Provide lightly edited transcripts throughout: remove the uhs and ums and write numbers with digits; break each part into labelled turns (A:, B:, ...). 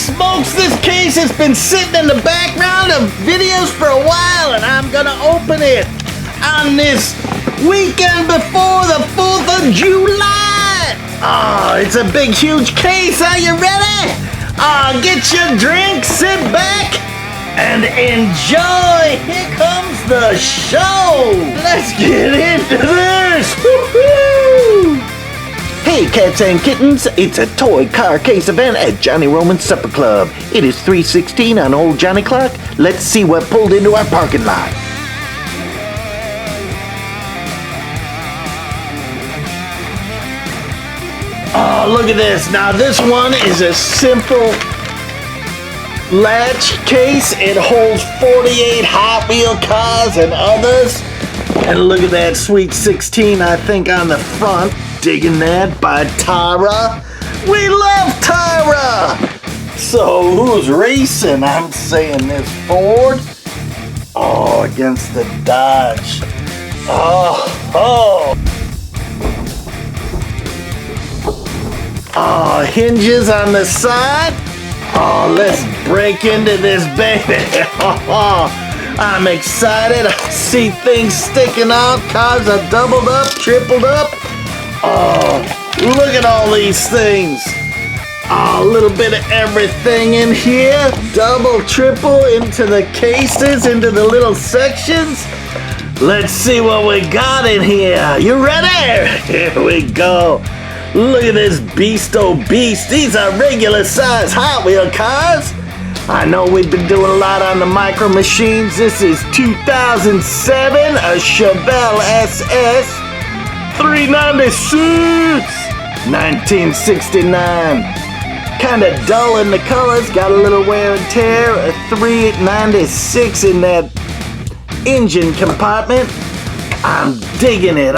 A: smokes, this case has been sitting in the background of videos for a while, and I'm gonna open it on this weekend before the 4th of July. Oh, it's a big, huge case. Are you ready? Get your drink, sit back, and enjoy. Here comes the show. Let's get into this. Woo-hoo! Hey cats and kittens, it's a toy car case event at Johnny Roman's Supper Club. It is 3:16 on Old Johnny Clock. Let's see what pulled into our parking lot. Oh, look at this. Now this one is a simple latch case. It holds 48 Hot Wheel cars and others. And look at that sweet 16, I think, on the front. Digging that by Tara. We love Tara! So who's racing? I'm saying this Ford. Oh, against the Dodge. Oh. Oh, hinges on the side. Oh, let's break into this baby. I'm excited. I see things sticking out. Cars are doubled up, tripled up. Oh, look at all these things. Oh, a little bit of everything in here. Double, triple into the cases, into the little sections. Let's see what we got in here. You ready? Here we go. Look at this beast-o beast. These are regular size Hot Wheel cars. I know we've been doing a lot on the micro machines. This is 2007, a Chevelle SS. 396, 1969. Kind of dull in the colors, got a little wear and tear. A 396 in that engine compartment. I'm digging it.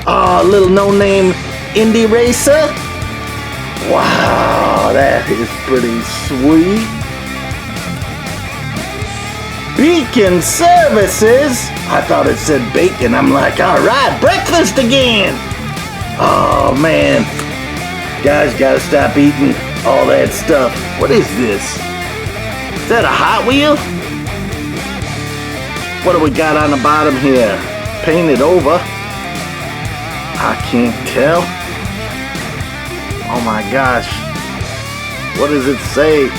A: Oh, a little no-name indie racer. Wow, that is pretty sweet. Beacon Services. I thought it said bacon. I'm like, all right, breakfast again. Oh, man. Guys, gotta stop eating all that stuff. What is this? Is that a Hot Wheel? What do we got on the bottom here? Painted over. I can't tell. Oh, my gosh. What does it say?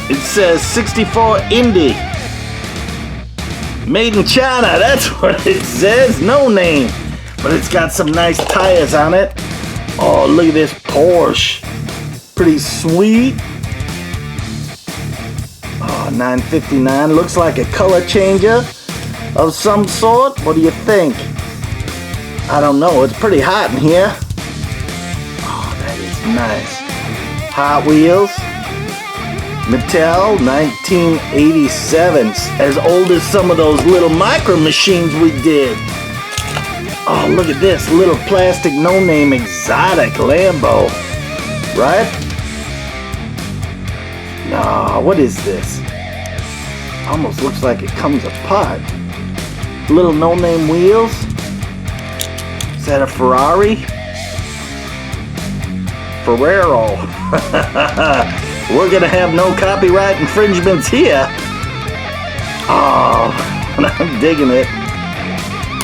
A: It says 64 Indy. Made in China, that's what it says. No name. But it's got some nice tires on it. Oh, look at this Porsche. Pretty sweet. Oh, 959. Looks like a color changer of some sort. What do you think? I don't know. It's pretty hot in here. Oh, that is nice. Hot Wheels. Mattel, 1987, as old as some of those little micro machines we did. Oh, look at this, little plastic no-name exotic Lambo, right? No, what is this? Almost looks like it comes apart. Little no-name wheels. Is that a Ferrari? Ferrero. We're gonna have no copyright infringements here. Oh, I'm digging it.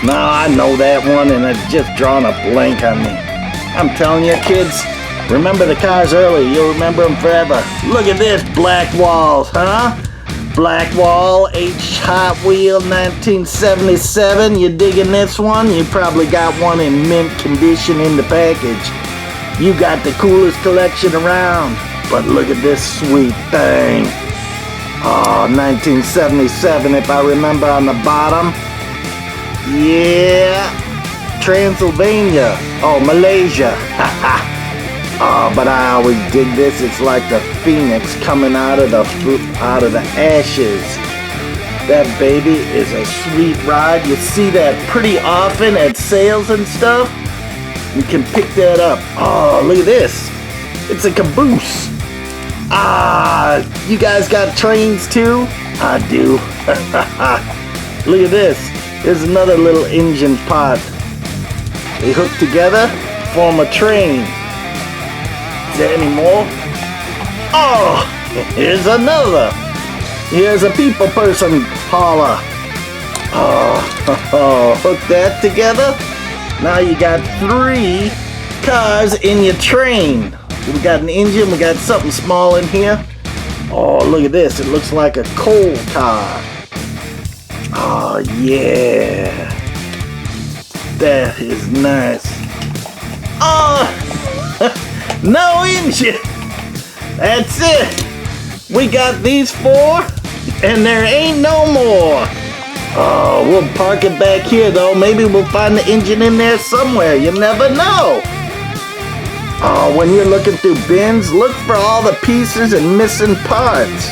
A: No, I know that one, and it's just drawn a blank on me. I'm telling you, kids, remember the cars early. You'll remember them forever. Look at this, Black Walls, huh? Black Wall, H Hot Wheel, 1977. You digging this one? You probably got one in mint condition in the package. You got the coolest collection around. But look at this sweet thing. Oh, 1977 if I remember on the bottom. Yeah. Transylvania. Oh, Malaysia. Oh, but I always dig this. It's like the phoenix coming out of the ashes. That baby is a sweet ride. You see that pretty often at sales and stuff. You can pick that up. Oh, look at this. It's a caboose. You guys got trains too? I do. Look at this. There's another little engine part. They hook together. form a train. Is there any more? Oh, here's another. Here's a people person hauler. Oh, hook that together. Now you got 3 cars in your train. We got an engine, we got something small in here. Oh, look at this. It looks like a coal car. Oh, yeah. That is nice. Oh, no engine. That's it. We got these 4, and there ain't no more. Oh, we'll park it back here, though. Maybe we'll find the engine in there somewhere. You never know. Oh, when you're looking through bins, look for all the pieces and missing parts.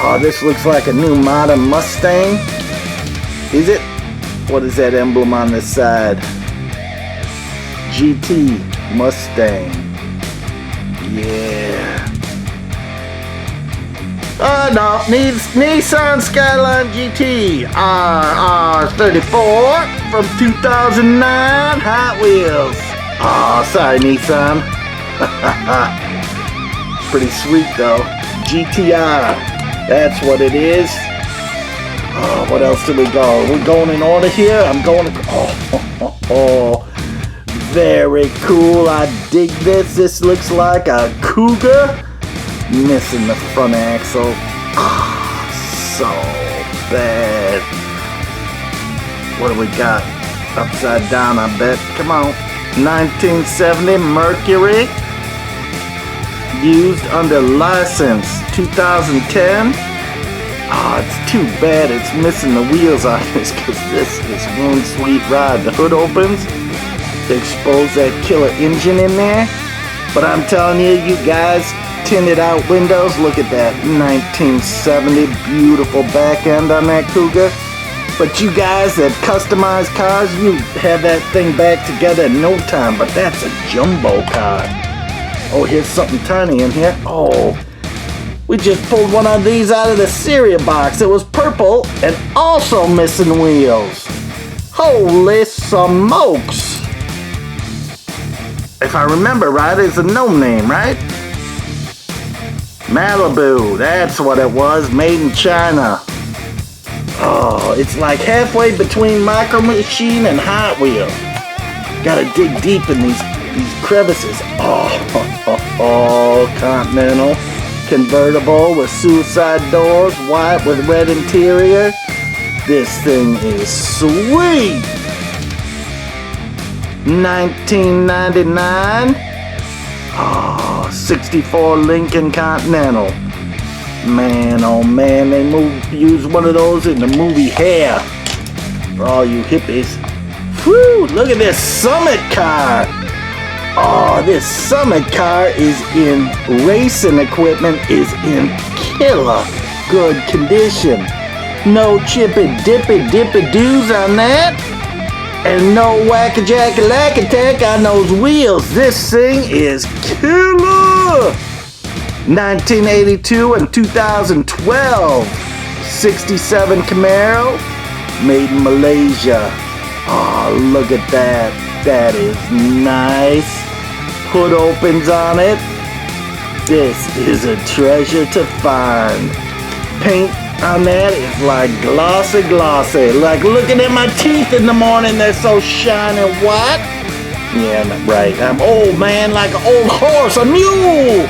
A: Oh, this looks like a new modern Mustang. Is it? What is that emblem on this side? GT Mustang. Yeah. Oh no, Nissan Skyline GT RR34 from 2009 Hot Wheels. Oh, sorry Nissan. Pretty sweet though. GTR. That's what it is. Oh, what else did we go? We're going in order here. I'm going to... Oh, very cool. I dig this. This looks like a Cougar. Missing the front axle. Oh, so bad. What do we got? Upside down, I bet. Come on. 1970 Mercury. Used under license. 2010. Oh, it's too bad it's missing the wheels on this, because this is one sweet ride. The hood opens to expose that killer engine in there. But I'm telling you, you guys, tinted out windows. Look at that 1970 beautiful back end on that Cougar. But you guys that customize cars, you have that thing back together in no time. But that's a jumbo car. Oh, here's something tiny in here. Oh, we just pulled one of these out of the cereal box. It was purple and also missing wheels. Holy smokes. If I remember right, it's a no name, right? Malibu, that's what it was, made in China. Oh, it's like halfway between Micro Machine and Hot Wheels. Gotta dig deep in these crevices. Oh, Continental. Convertible with suicide doors, white with red interior. This thing is sweet. 1999. Oh, 64 Lincoln Continental. Man, oh man, they use one of those in the movie Hair. For all you hippies. Whew, look at this Summit car. Oh, this Summit car is in racing equipment, is in killer good condition. No chippy-dippy-doos on that. And no whack-a-jack-a-lack-attack on those wheels. This thing is killer. 1982 and 2012. 67 Camaro, made in Malaysia. Oh, look at that. That is nice. Hood opens on it. This is a treasure to find. Paint on that is like glossy. Like looking at my teeth in the morning, they're so shiny white. Yeah, right. I'm old, man, like an old horse, a mule.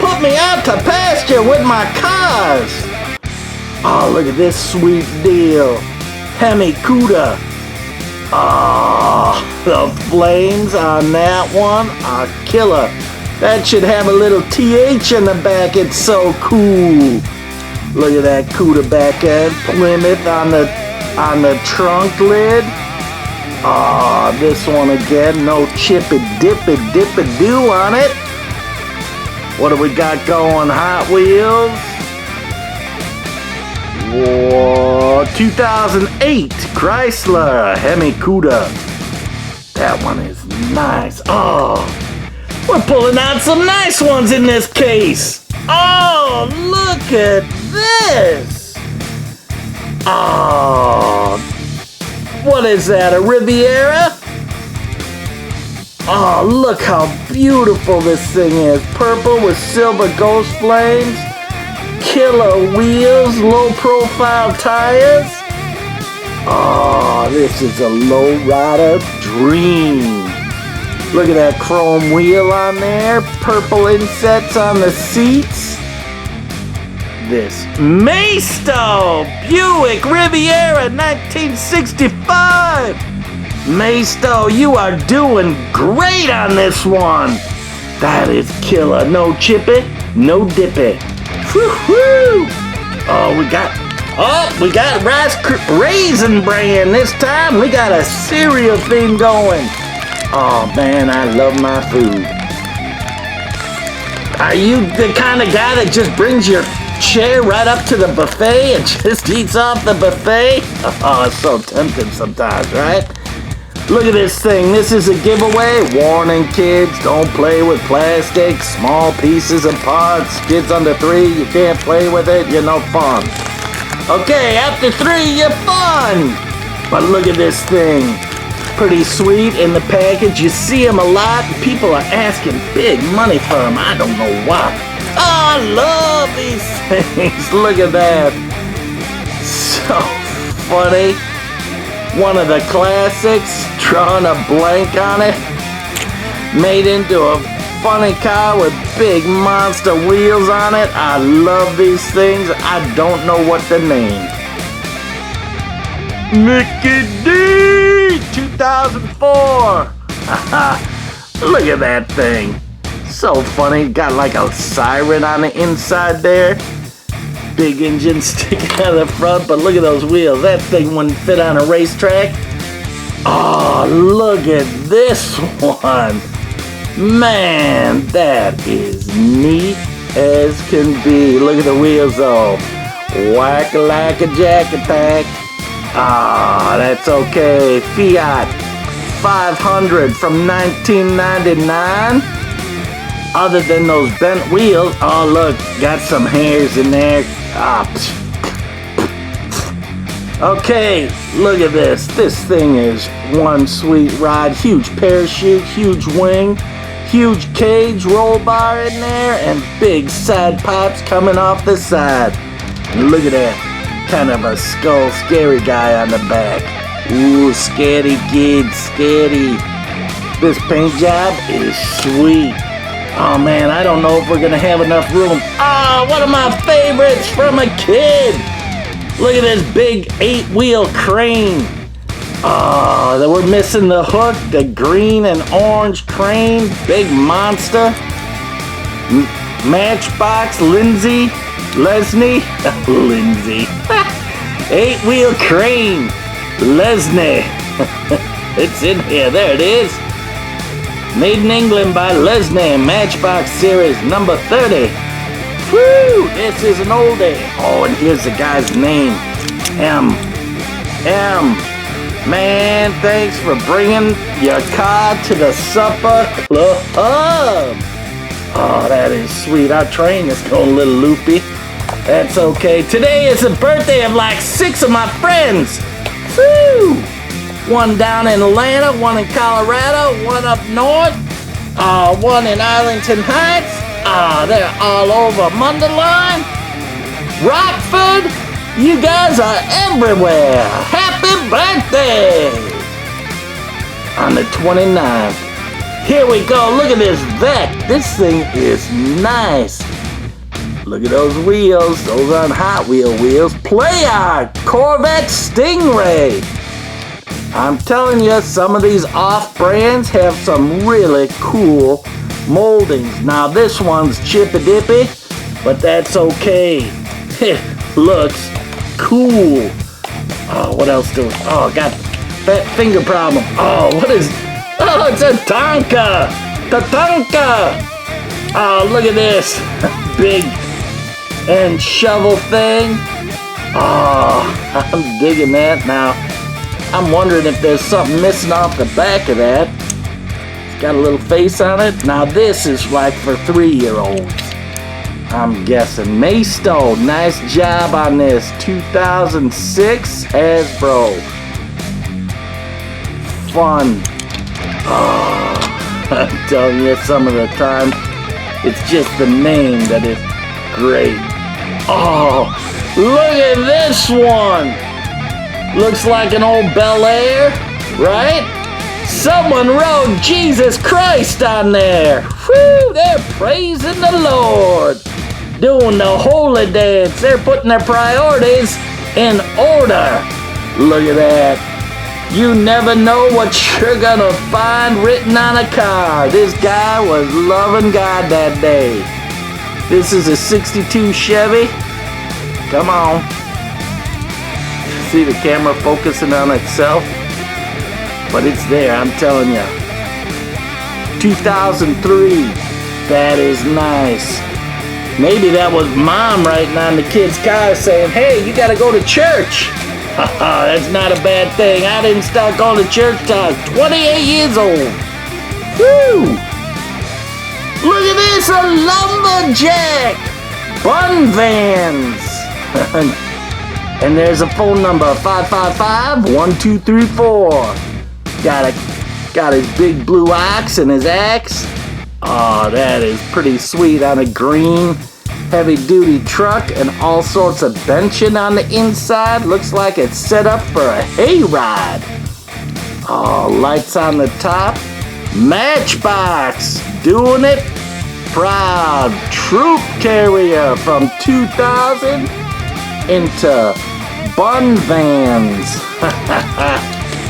A: Put me out to pasture with my cars. Oh, look at this sweet deal. Hemi Cuda. Oh, the flames on that one are killer. That should have a little TH in the back. It's so cool. Look at that Cuda back end. Plymouth on the trunk lid. Ah, this one again. No chippy-dippy-do on it. What do we got going? Hot Wheels. Whoa, 2008 Chrysler Hemi Cuda. That one is nice. Oh, we're pulling out some nice ones in this case. Oh, look at this. Oh, what is that, a Riviera? Oh, look how beautiful this thing is. Purple with silver ghost flames. Killer wheels, low profile tires. Oh, this is a lowrider dream. Look at that chrome wheel on there. Purple insets on the seats. This Maisto Buick Riviera 1965. Maisto, you are doing great on this one. That is killer. No chippy, no dippy. Woo-hoo! Oh, we got Raisin Bran this time. We got a cereal thing going. Oh man, I love my food. Are you the kind of guy that just brings your chair right up to the buffet and just eats off the buffet? Oh, it's so tempting sometimes, right? Look at this thing. This is a giveaway. Warning, kids, don't play with plastic, small pieces and parts. Kids under 3, you can't play with it. You're no fun. Okay, after 3, you're fun. But look at this thing. Pretty sweet in the package. You see them a lot. People are asking big money for them. I don't know why. Oh, I love these things. Look at that. So funny. One of the classics. Drawing a blank on it. Made into a funny car with big monster wheels on it. I love these things. I don't know what the name. Mickey D 2004. Look at that thing. So funny. Got like a siren on the inside there. Big engine sticking out of the front, but look at those wheels. That thing wouldn't fit on a racetrack. Oh, look at this one. Man, that is neat as can be. Look at the wheels though. Whack like a jacket pack. Ah, that's okay. Fiat 500 from 1999. Other than those bent wheels, oh look, got some hairs in there. Ah, okay, look at this. This thing is one sweet ride. Huge parachute, huge wing, huge cage, roll bar in there, and big side pipes coming off the side. And look at that. Kind of a skull scary guy on the back. Ooh, scary kid, scary. This paint job is sweet. Oh man, I don't know if we're gonna have enough room. Ah, one of my favorites from a kid. Look at this big 8-wheel crane. Oh, we're missing the hook, the green and orange crane, big monster. Matchbox, Lesney. Lesney. 8-wheel crane. Lesney. It's in here. There it is. Made in England by Lesney. Matchbox series number 30. Woo! This is an oldie. Oh, and here's the guy's name. M. Man, thanks for bringing your car to the supper club. Oh, that is sweet. Our train is going a little loopy. That's okay. Today is the birthday of like 6 of my friends. Woo! One down in Atlanta, one in Colorado, one up north, one in Arlington Heights. They're all over Mundelein. Rockford, you guys are everywhere. Happy birthday! On the 29th. Here we go. Look at this Vec. This thing is nice. Look at those wheels. Those aren't Hot Wheel wheels. Play Art Corvette Stingray. I'm telling you, some of these off-brands have some really cool moldings. Now this one's chippy-dippy, but that's okay. It looks cool. Oh, what else do we... Oh, got that finger problem. Oh, what is... Oh, it's a Tonka. The Tonka. Oh, look at this. Big and shovel thing. Oh, I'm digging that now. I'm wondering if there's something missing off the back of that. It's got a little face on it. Now this is like for 3-year-olds. I'm guessing. Maisto, nice job on this. 2006 Hasbro. Fun. Oh, I'm telling you, some of the time, it's just the name that is great. Oh, look at this one. Looks like an old Bel Air, right? Someone wrote Jesus Christ on there. Whew, they're praising the Lord. Doing the holy dance. They're putting their priorities in order. Look at that. You never know what you're gonna find written on a car. This guy was loving God that day. This is a 62 Chevy. Come on. See the camera focusing on itself? But it's there, I'm telling you. 2003. That is nice. Maybe that was mom writing on the kid's car saying, hey, you gotta go to church. That's not a bad thing. I didn't start going to church till I was 28 years old. Woo! Look at this, a lumberjack! Bun vans! And there's a phone number, 555-1234. Got his big blue ox and his axe. Oh, that is pretty sweet on a green heavy-duty truck and all sorts of benching on the inside. Looks like it's set up for a hayride. Oh, lights on the top. Matchbox, doing it proud. Troop carrier from 2000 into bun vans.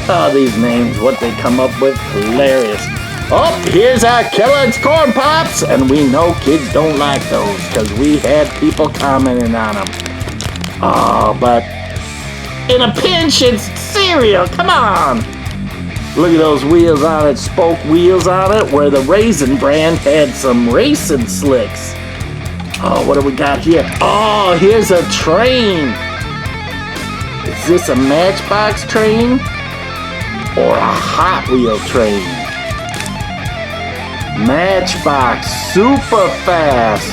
A: Oh, these names, what they come up with, hilarious. Oh, here's our Kellogg's Corn Pops, and we know kids don't like those because we had people commenting on them. Oh, but in a pinch, it's cereal. Come on. Look at those wheels on it, spoke wheels on it, where the Raisin brand had some racing slicks. Oh, what do we got here? Oh, here's a train. Is this a Matchbox train or a Hot Wheel train? Matchbox, super fast.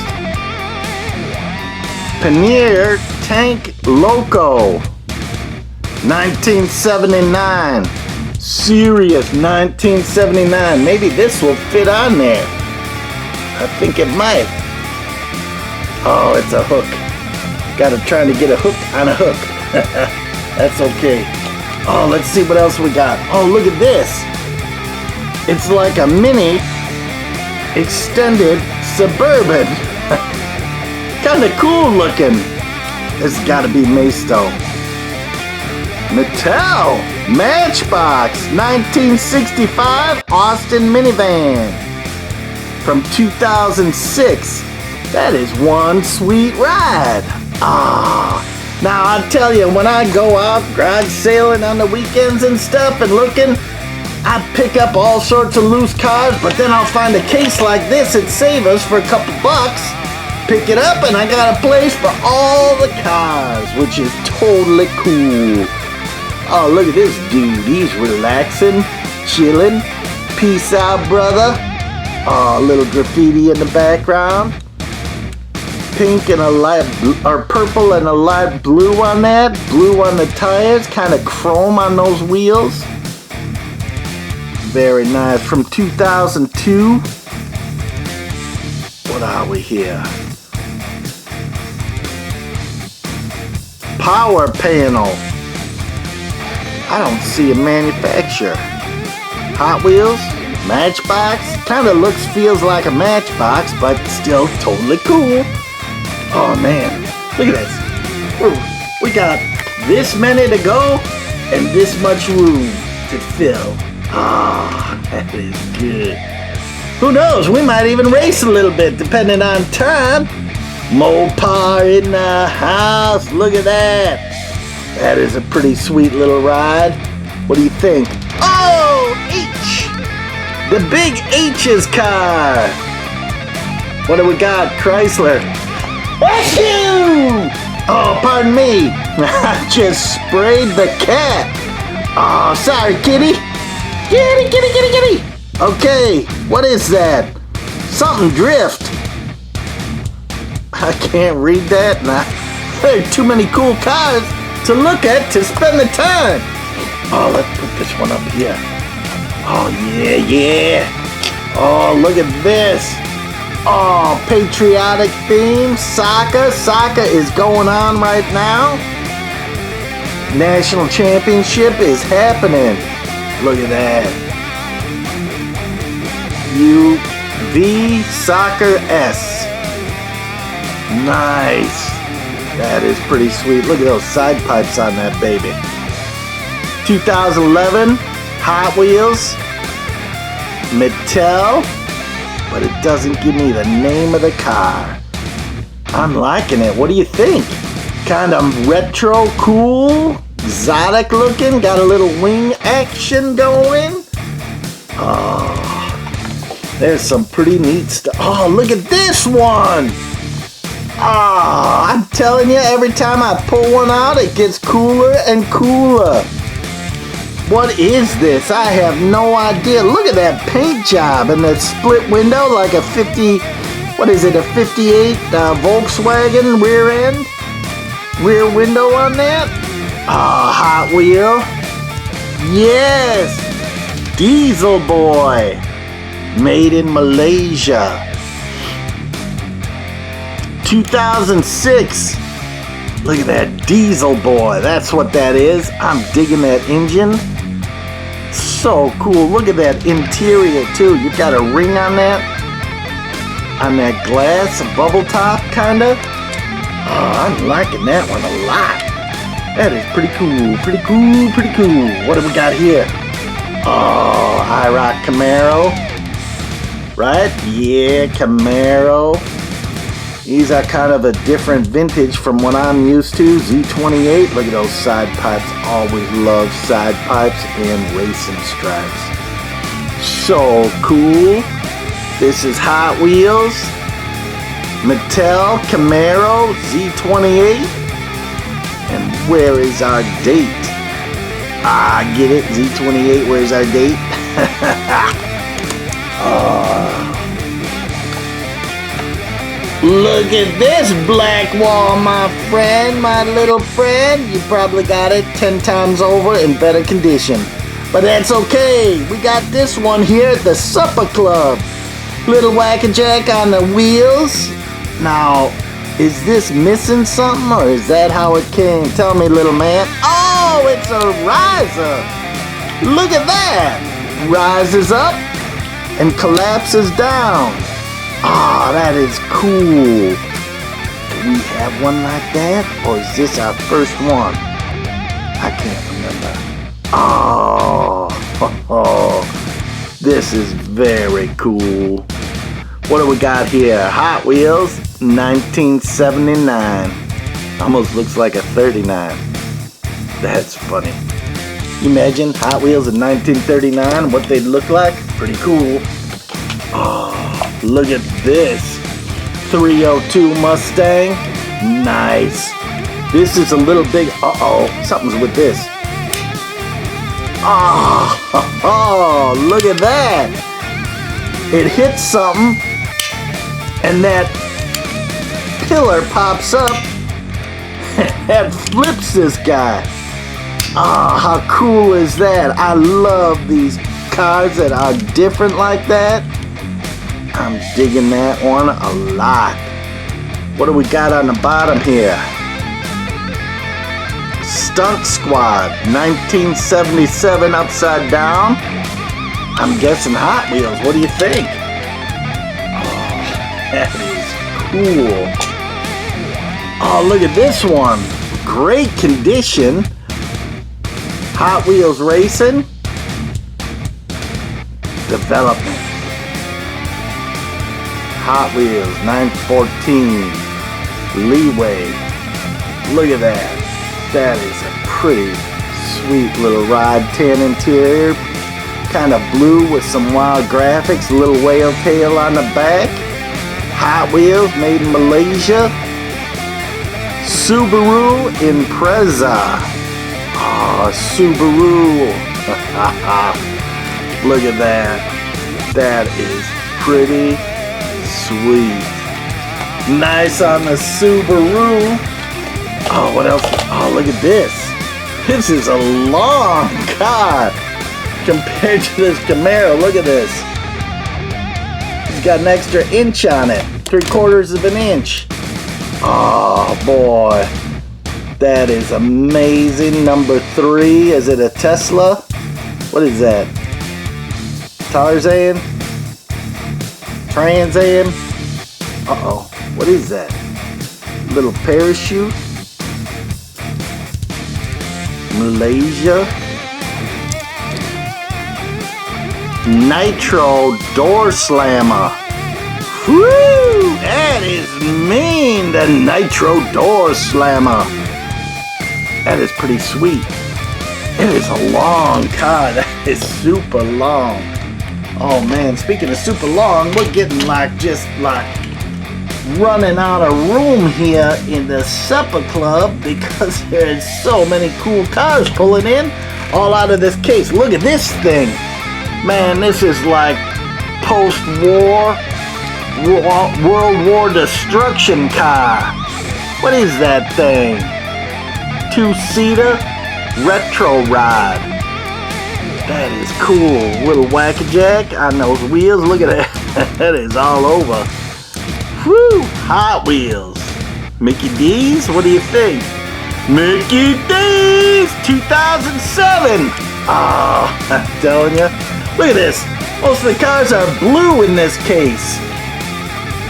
A: Pannier Tank Loco, 1979. Serious 1979. Maybe this will fit on there. I think it might. Oh, it's a hook. Gotta try to get a hook on a hook. That's okay. Oh, let's see what else we got. Oh, look at this. It's like a mini extended Suburban. Kind of cool looking. This has got to be Maisto. Mattel Matchbox 1965 Austin minivan from 2006. That is one sweet ride. Ah. Now I tell you, when I go out garage sailing on the weekends and stuff and looking, I pick up all sorts of loose cars, but then I'll find a case like this at Savers for a couple bucks, pick it up, and I got a place for all the cars, which is totally cool. Oh, look at this dude. He's relaxing, chilling. Peace out, brother. Oh, a little graffiti in the background. Pink and a light or purple and a light blue on that. Blue on the tires, kind of chrome on those wheels. Very nice. From 2002. What are we here? Power panel. I don't see a manufacturer. Hot Wheels, Matchbox. Kind of looks, feels like a Matchbox, but still totally cool. Oh man, look at this. We got this many to go and this much room to fill. Ah, that is good. Who knows, we might even race a little bit depending on time. Mopar in the house, look at that. That is a pretty sweet little ride. What do you think? Oh, H! The big H's car. What do we got? Chrysler. Achoo! Oh, pardon me. I just sprayed the cat. Oh, sorry, kitty. Kitty, kitty, kitty, kitty. Okay, what is that? Something drift. I can't read that. Nah. There are too many cool cars to look at to spend the time. Oh, let's put this one up here. Oh, yeah, yeah. Oh, look at this. Oh, patriotic theme. Soccer. Soccer is going on right now. National championship is happening. Look at that. UV Soccer S. Nice. That is pretty sweet. Look at those side pipes on that baby. 2011 Hot Wheels. Mattel. But it doesn't give me the name of the car. I'm liking it. What do you think? Kind of retro, cool, exotic looking. Got a little wing action going. Oh, there's some pretty neat stuff. Oh, look at this one. Oh, I'm telling you, every time I pull one out, it gets cooler and cooler. What is this? I have no idea. Look at that paint job and that split window like a 50, what is it, a 58 Volkswagen rear end? Rear window on that? Ah, Hot Wheel. Yes! Diesel Boy. Made in Malaysia. 2006. Look at that Diesel Boy. That's what that is. I'm digging that engine. So cool. Look at that interior too. You got a ring on that? On that glass, a bubble top kinda? Oh, I'm liking that one a lot. That is pretty cool. Pretty cool, pretty cool. What do we got here? Oh, IROC Camaro. Right? Yeah, Camaro. These are kind of a different vintage from what I'm used to. Z28. Look at those side pipes. Always love side pipes and racing stripes. So cool. This is Hot Wheels. Mattel Camaro Z28. And where is our date? Ah, get it? Z28, where's our date? Oh. Look at this black wall, my friend, my little friend. You probably got it 10 times over in better condition. But that's okay. We got this one here at the Supper Club. Little whack-a-jack on the wheels. Now, is this missing something or is that how it came? Tell me, little man. Oh, it's a riser. Look at that. Rises up and collapses down. Ah, oh, that is cool. Do we have one like that? Or is this our first one? I can't remember. Oh, this is very cool. What do we got here? Hot Wheels, 1979. Almost looks like a 39. That's funny. You imagine Hot Wheels in 1939, what they'd look like? Pretty cool. Oh. Look at this 302 Mustang. Nice. This is a little big. Uh-oh, something's with this. Oh, look at that. It hits something and that pillar pops up and flips this guy. Ah, how cool is that? I love these cars that are different like that. I'm digging that one a lot. What do we got on the bottom here? Stunt Squad, 1977 upside down. I'm guessing Hot Wheels. What do you think? Oh, that is cool. Oh, look at this one. Great condition. Hot Wheels Racing. Development. Hot Wheels 914 Leeway. Look at that. That is a pretty sweet little ride. Tan interior. Kind of blue with some wild graphics. A little whale tail on the back. Hot Wheels made in Malaysia. Subaru Impreza. Oh, Subaru. Look at that. That is pretty sweet. Nice on the Subaru. Oh, what else? Oh, look at this. This is a long car compared to this Camaro. Look at this. It's got an extra inch on it. 3/4 of an inch. Oh boy. That is amazing. Number 3. Is it a Tesla? What is that? Tarzan? Trans Am? Uh-oh. What is that? Little parachute? Malaysia? Nitro door slammer. Woo! That is mean, the Nitro door slammer. That is pretty sweet. It is a long car. That is super long. Oh man, speaking of super long, we're getting just running out of room here in the supper club because there's so many cool cars pulling in all out of this case. Look at this thing. Man, this is like post-war World War destruction car. What is that thing? 2-seater retro ride. That is cool. Little whack-a-jack on those wheels. Look at that. That is all over. Whew. Hot Wheels. Mickey D's? What do you think? Mickey D's 2007. Oh, I'm telling you. Look at this. Most of the cars are blue in this case.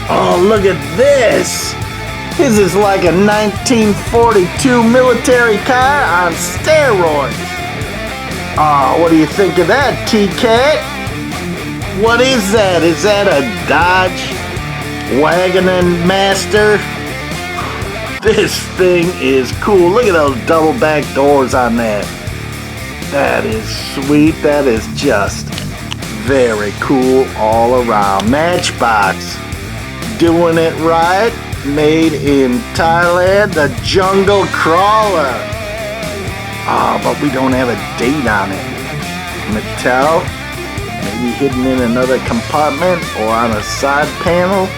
A: Oh, look at this. This is like a 1942 military car on steroids. Oh, what do you think of that, T-Cat? What is that? Is that a Dodge Wagoner Master? This thing is cool. Look at those double back doors on that. That is sweet. That is just very cool all around. Matchbox. Doing it right. Made in Thailand. The Jungle Crawler. Oh, but we don't have a date on it. Mattel. Maybe hidden in another compartment or on a side panel.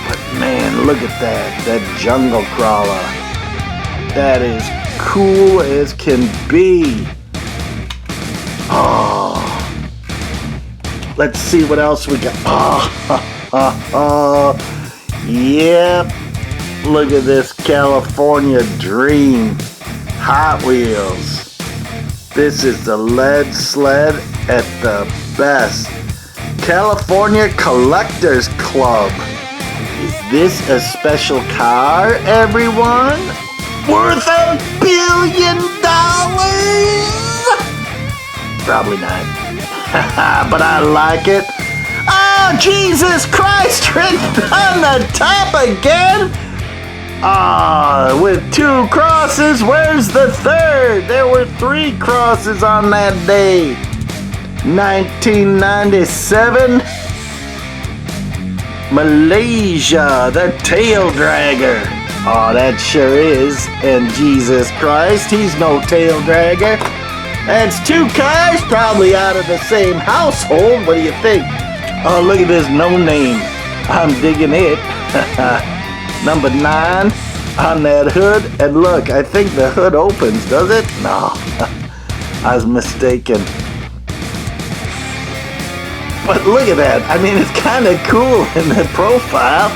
A: But man, look at that. That Jungle Crawler. That is cool as can be. Oh. Let's see what else we got. Oh. Yep. Look at this California Dream. Hot Wheels. This is the lead sled at the best. California Collectors Club. Is this a special car, everyone? Worth $1 billion? Probably not. But I like it. Oh, Jesus Christ, written on the top again. With 2 crosses, where's the 3rd? There were 3 crosses on that day. 1997. Malaysia, the tail dragger. Oh, that sure is. And Jesus Christ, he's no tail dragger. That's 2 cars, probably out of the same household. What do you think? Oh, look at this no name. I'm digging it. Number 9 on that hood. And look, I think the hood opens, does it? No, I was mistaken. But look at that. I mean, it's kind of cool in the profile.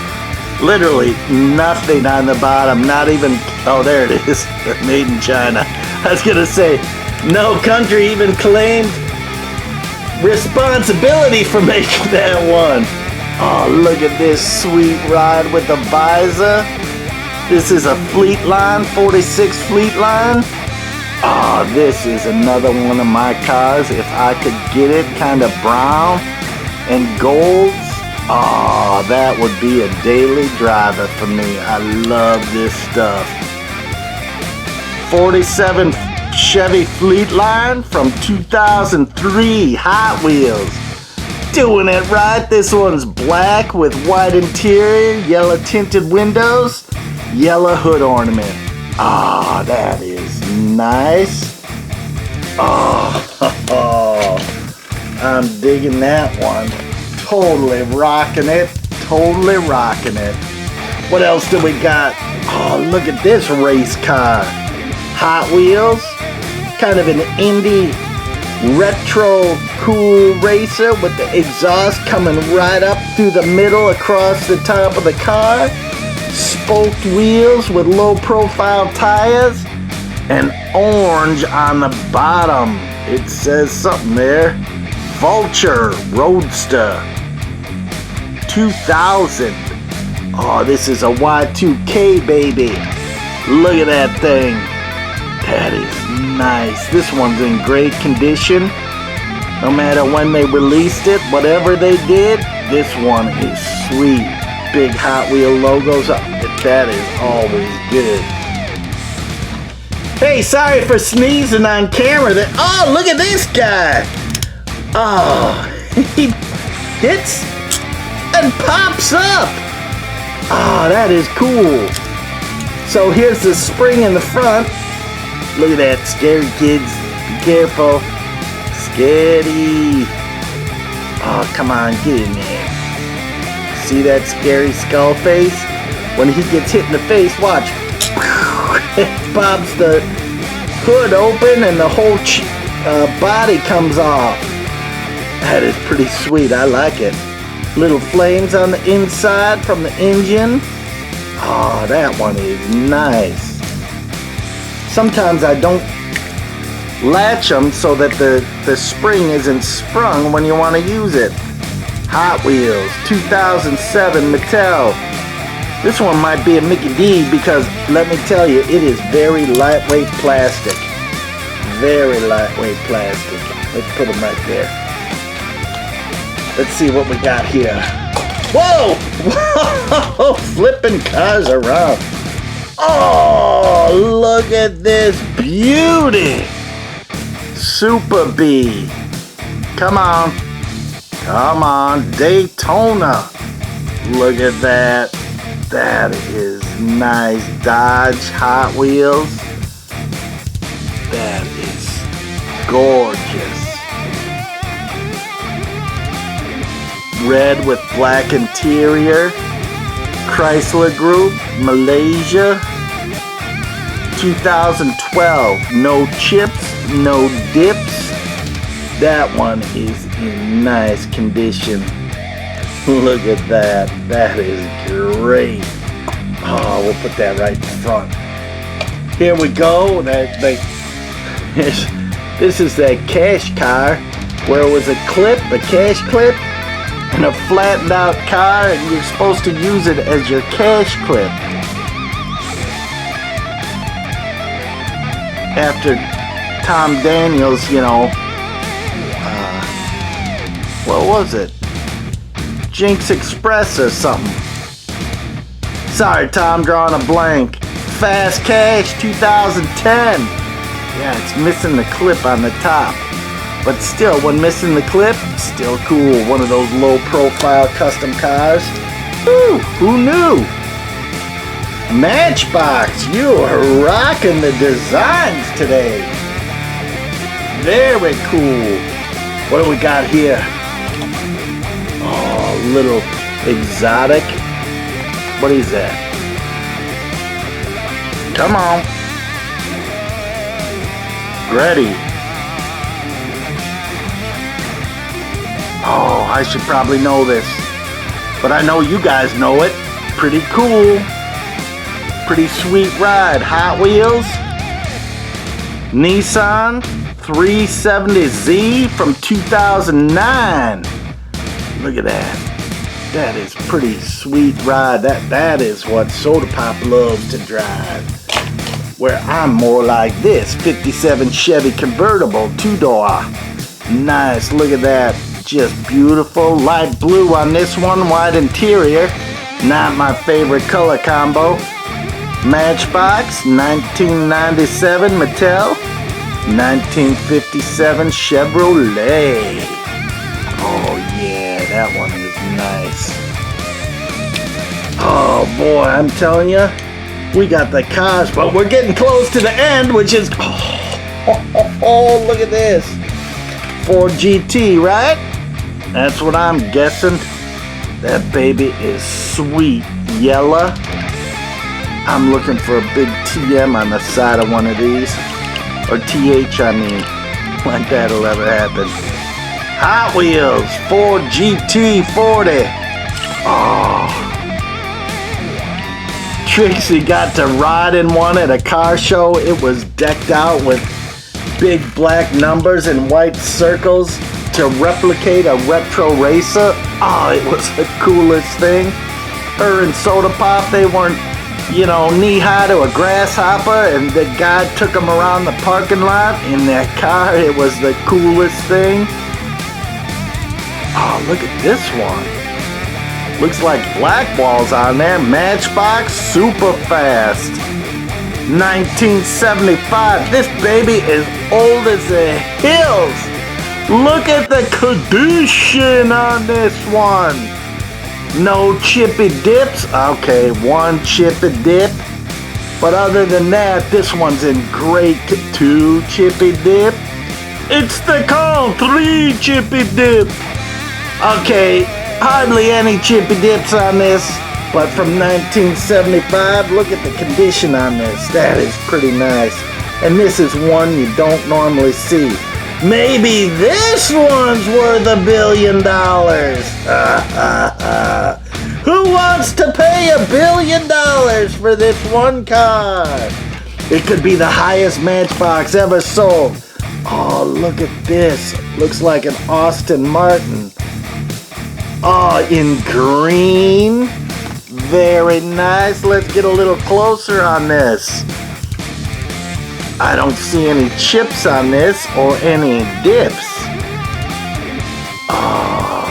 A: Literally nothing on the bottom. Not even, oh, there it is. Made in China. I was going to say, no country even claimed responsibility for making that one. Oh, look at this sweet ride with the visor. This is a Fleetline, 46 Fleetline. Oh, this is another one of my cars. If I could get it kind of brown and golds, oh, that would be a daily driver for me. I love this stuff. 47 Chevy Fleetline from 2003, Hot Wheels. Doing it right. This one's black with white interior, yellow tinted windows, yellow hood ornament. Ah, that is nice. Oh, I'm digging that one. Totally rocking it. Totally rocking it. What else do we got? Oh, look at this race car. Hot Wheels. Kind of an Indy retro cool racer with the exhaust coming right up through the middle across the top of the car. Spoked wheels with low profile tires. And orange on the bottom. It says something there. Vulture Roadster 2000. Oh, this is a Y2K, baby. Look at that thing. That is nice. This one's in great condition. No matter when they released it, whatever they did, this one is sweet. Big Hot Wheel logos. That is always good. Hey, sorry for sneezing on camera. Oh, look at this guy. Oh, he hits and pops up. Oh, that is cool. So here's the spring in the front. Look at that, scary kids. Be careful. Scary. Oh, come on, get in there. See that scary skull face? When he gets hit in the face, watch. It pops the hood open and the whole body comes off. That is pretty sweet. I like it. Little flames on the inside from the engine. Oh, that one is nice. Sometimes I don't latch them so that the spring isn't sprung when you want to use it. Hot Wheels 2007 Mattel. This one might be a Mickey D because, let me tell you, it is very lightweight plastic. Very lightweight plastic. Let's put them right there. Let's see what we got here. Whoa! Whoa! Flipping cars around. Oh, look at this beauty. Super B. Come on. Come on. Daytona. Look at that. That is nice. Dodge Hot Wheels. That is gorgeous. Red with black interior. Chrysler Group, Malaysia. 2012. No chips, no dips. That one is in nice condition. Look at that. That is great. Oh, we'll put that right in front. Here we go. This is that cash car where it was a clip, a cash clip, and a flattened out car, and you're supposed to use it as your cash clip. After Tom Daniels, you know, what was it? Jinx Express or something. Sorry, Tom, drawing a blank. Fast Cash 2010. Yeah, it's missing the clip on the top. But still, when missing the clip, still cool. One of those low-profile custom cars. Woo, who knew? Matchbox, you are rocking the designs today. Very cool. What do we got here? Oh, little exotic. What is that? Come on. Ready. Oh, I should probably know this. But I know you guys know it. Pretty cool. Pretty sweet ride. Hot Wheels. Nissan 370Z from 2009. Look at that. That is pretty sweet ride. That is what Soda Pop loves to drive. Where I'm more like this. 57 Chevy convertible, 2-door. Nice, look at that. Just beautiful. Light blue on this one, white interior. Not my favorite color combo. Matchbox, 1997 Mattel. 1957 Chevrolet. Oh yeah, that one is nice. Oh boy, I'm telling you, we got the cars, but we're getting close to the end, which is, oh, look at this. Ford GT, right? That's what I'm guessing. That baby is sweet yellow. I'm looking for a big TM on the side of one of these. Or TH, I mean. like that'll ever happen. Hot Wheels, Ford GT40. Oh. Trixie got to ride in one at a car show. It was decked out with big black numbers and white circles to replicate a retro racer. Oh, it was the coolest thing. Her and Soda Pop, they weren't, you know, knee-high to a grasshopper, and the guy took them around the parking lot in that car. It was the coolest thing. Oh, look at this one. Looks like Blackwall's on there. Matchbox, super fast. 1975. This baby is old as the hills. Look at the condition on this one. No chippy dips. Okay, one chippy dip. But other than that, this one's in great 2 chippy dip. It's the call 3 chippy dip. Okay, hardly any chippy dips on this, but from 1975, look at the condition on this. That is pretty nice. And this is one you don't normally see. Maybe this one's worth $1 billion. Who wants to pay $1 billion for this one car? It could be the highest Matchbox ever sold. Oh, look at this. Looks like an Aston Martin. Oh, in green. Very nice. Let's get a little closer on this. I don't see any chips on this or any dips. Oh,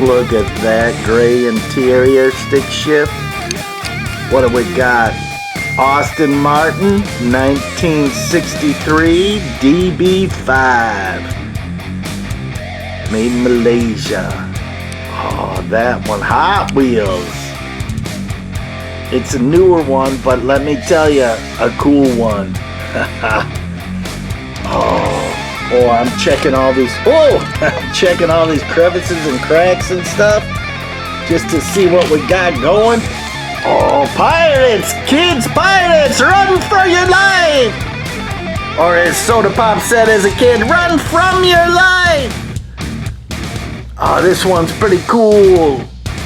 A: look at that gray interior stick shift. What do we got? Aston Martin 1963 DB5. Made in Malaysia. Oh, that one. Hot Wheels. It's a newer one, but let me tell you, a cool one. Oh, I'm checking all these. Oh, I'm checking all these crevices and cracks and stuff, just to see what we got going. Oh, pirates, kids, pirates, run for your life! Or as Soda Pop said as a kid, run from your life! Oh, this one's pretty cool.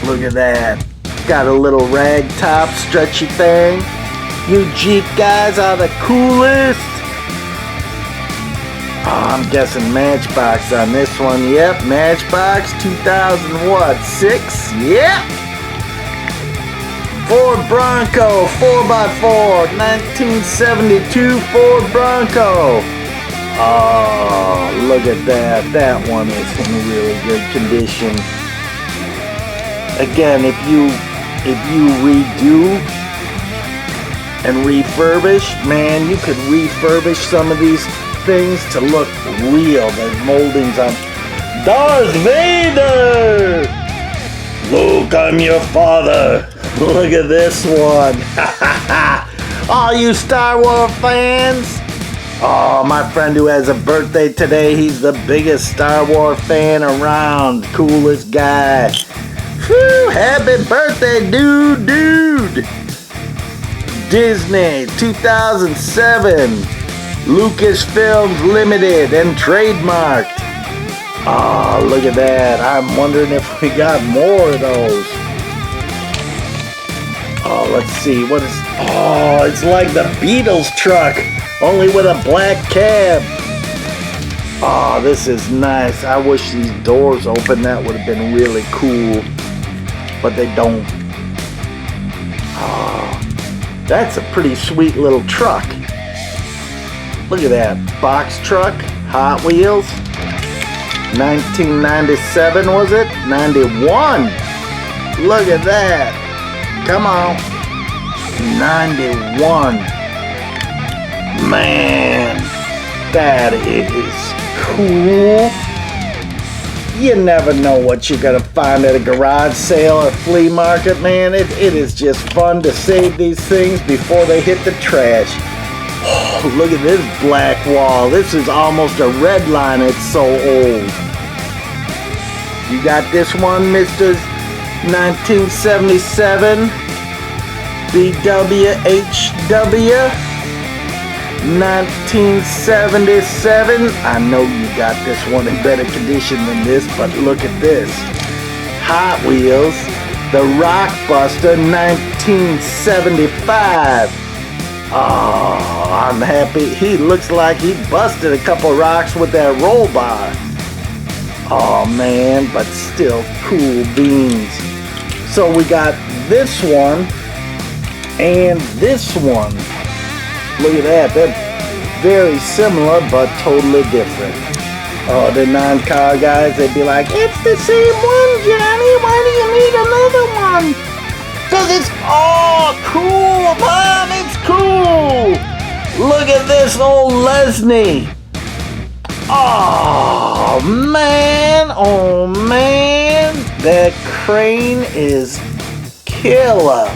A: Look at that. Got a little rag top stretchy thing. You Jeep guys are the coolest. Oh, I'm guessing Matchbox on this one. Yep, Matchbox 2006. Yep. Ford Bronco 4x4 1972 Ford Bronco. Oh, look at that. That one is in really good condition. Again, if you redo and refurbish, man, you could refurbish some of these things to look real. There's moldings on Darth Vader. Luke, I'm your father. Look at this one. All you Star Wars fans. Oh, my friend who has a birthday today, he's the biggest Star Wars fan around. Coolest guy. Whew, happy birthday, dude. Disney, 2007. Lucasfilms Limited and trademarked. Oh, look at that. I'm wondering if we got more of those. Oh, let's see. What is... Oh, it's like the Beatles truck, only with a black cab. Oh, this is nice. I wish these doors open. That would have been really cool. But they don't. Oh, that's a pretty sweet little truck. Look at that. Box truck. Hot Wheels. 1997, was it? 91. Look at that. Come on. 91. Man, that is cool. You never know what you're gonna find at a garage sale or flea market, man. It is just fun to save these things before they hit the trash. Oh, look at this black wall. This is almost a red line. It's so old. You got this one, Mr. 1977 BWHW. 1977. I know you got this one in better condition than this, but look at this. Hot Wheels, the Rockbuster 1975. Oh, I'm happy. He looks like he busted a couple rocks with that roll bar. Oh man, but still cool beans. So we got this one and this one. Look at that. They're very similar but totally different. Oh, the non-car guys, they'd be like, it's the same one, Johnny. Why do you need another one? Because it's all cool, Mom. It's cool. Look at this old Lesney. Oh, man. Oh, man. That crane is killer.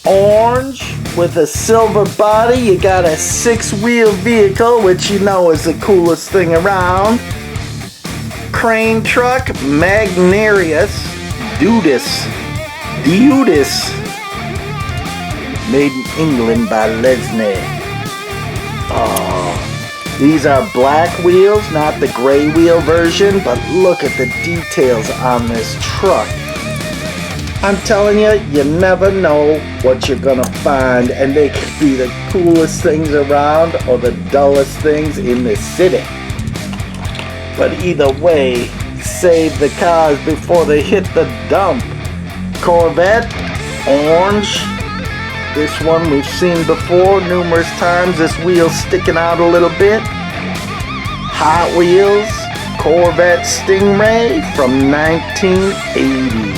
A: Orange with a silver body. You got a 6-wheel vehicle, which you know is the coolest thing around. Crane truck, Magnarius, Dudis. Made in England by Lesney. Oh, these are black wheels, not the gray wheel version, but look at the details on this truck. I'm telling you, you never know what you're gonna find, and they could be the coolest things around or the dullest things in the city. But either way, save the cars before they hit the dump. Corvette, orange. This one we've seen before numerous times. This wheel sticking out a little bit. Hot Wheels, Corvette Stingray from 1980.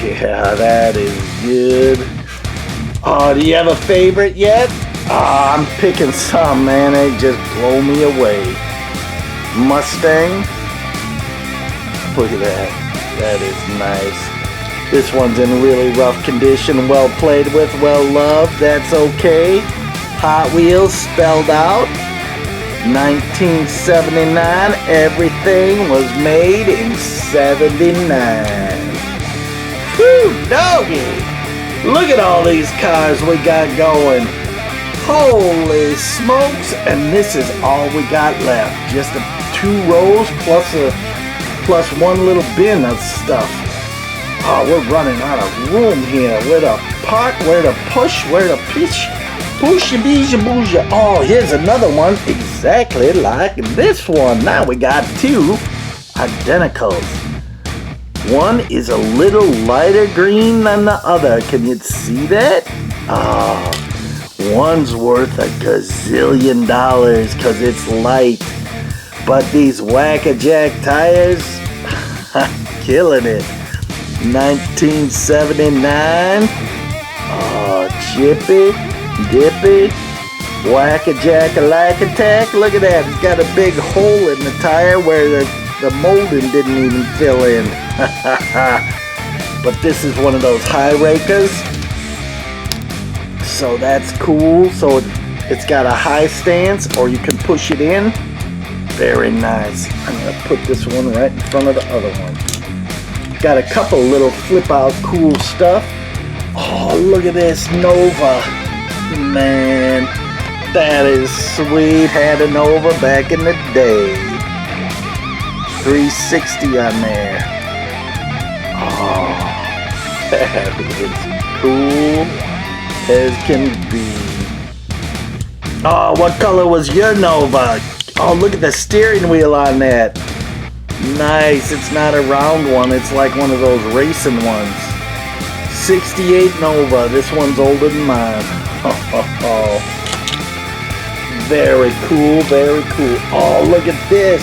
A: Yeah, that is good. Oh, do you have a favorite yet? Oh, I'm picking some, man. They just blow me away. Mustang. Look at that. That is nice. This one's in really rough condition. Well played with, well loved. That's okay. Hot Wheels spelled out. 1979. Everything was made in 79. Whew, doggy! Look at all these cars we got going. Holy smokes! And this is all we got left. Just 2 rows plus one little bin of stuff. Oh, we're running out of room here. Where to park? Where to push? Where to pitch? Pusha beesha boosha. Oh, here's another one exactly like this one. Now we got 2 identicals. One is a little lighter green than the other. Can you see that? Oh, one's worth a gazillion dollars because it's light. But these whack-a-jack tires, killing it. 1979. Oh, chippy, dippy, whack-a-jack-a-lack-attack. Look at that. It's got a big hole in the tire where the molding didn't even fill in. But this is one of those high rakers. So that's cool. So it's got a high stance or you can push it in. Very nice. I'm going to put this one right in front of the other one. Got a couple little flip out cool stuff. Oh, look at this Nova. Man, that is sweet. Had a Nova back in the day. 360 on there. Oh, that is cool as can be. Oh, what color was your Nova? Oh, look at the steering wheel on that. Nice. It's not a round one. It's like one of those racing ones. 68 Nova. This one's older than mine. Oh, very cool. Very cool. Oh, look at this.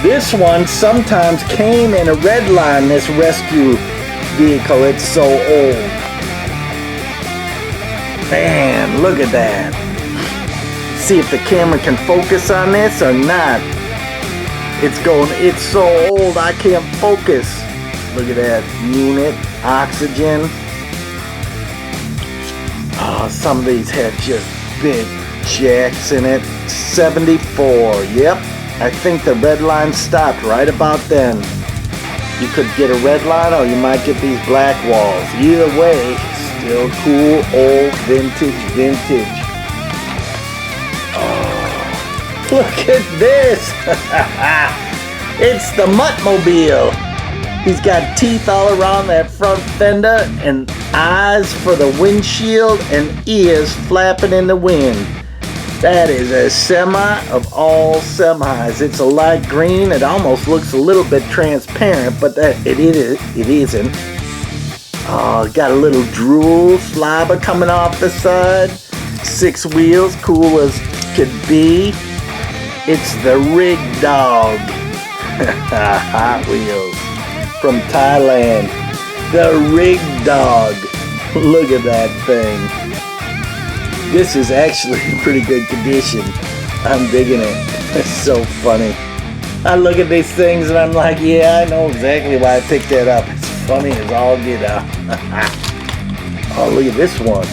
A: This one sometimes came in a redline, this rescue vehicle. It's so old. Man, look at that. See if the camera can focus on this or not. It's so old I can't focus. Look at that unit, oxygen. Oh, some of these had just big jacks in it. 74, yep. I think the red line stopped right about then. You could get a red line or you might get these black walls. Either way, still cool, old, vintage. Oh, look at this. It's the Muttmobile. He's got teeth all around that front fender and eyes for the windshield and ears flapping in the wind. That is a semi of all semis. It's a light green. It almost looks a little bit transparent, but it isn't. Oh, got a little drool slobber coming off the side. 6 wheels, cool as could be. It's the Rig Dog. Hot Wheels from Thailand. The Rig Dog. Look at that thing. This is actually in pretty good condition. I'm digging it. It's so funny. I look at these things and I'm like, yeah, I know exactly why I picked that up. It's funny as all get out. Oh, look at this one.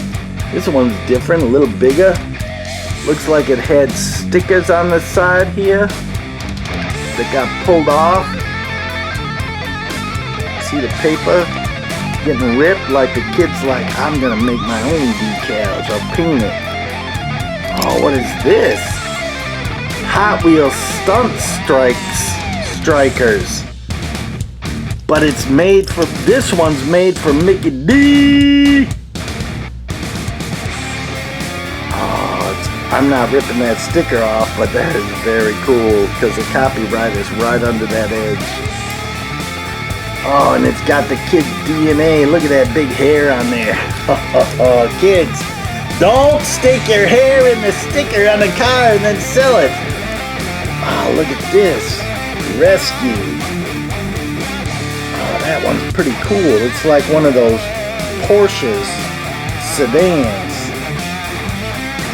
A: This one's different, a little bigger. Looks like it had stickers on the side here that got pulled off. See the paper getting ripped, like the kid's like, I'm gonna make my own decals, I'll paint it. Oh, what is this? Hot Wheels stunt strikers. But it's made for, this one's made for Mickey D. Oh, I'm not ripping that sticker off, but that is very cool because the copyright is right under that edge. Oh, and it's got the kid's DNA. Look at that big hair on there. Oh, kids, don't stick your hair in the sticker on the car and then sell it. Oh, look at this. Rescue. Oh, that one's pretty cool. It's like one of those Porsches sedans.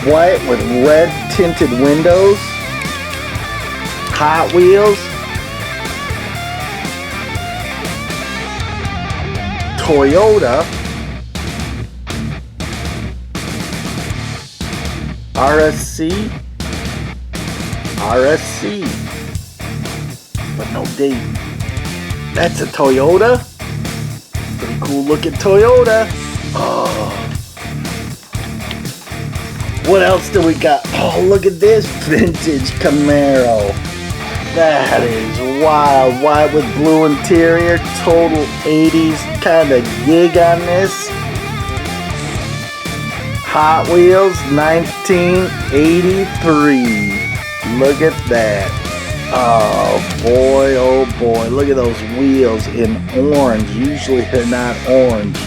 A: White with red tinted windows. Hot Wheels. Toyota, RSC, but no date. That's a Toyota. Pretty cool looking Toyota. Oh. What else do we got? Oh, look at this vintage Camaro. That is wild. White with blue interior. Total 80s kind of gig on this. Hot Wheels 1983. Look at that. Oh boy, oh boy. Look at those wheels in orange. Usually they're not orange.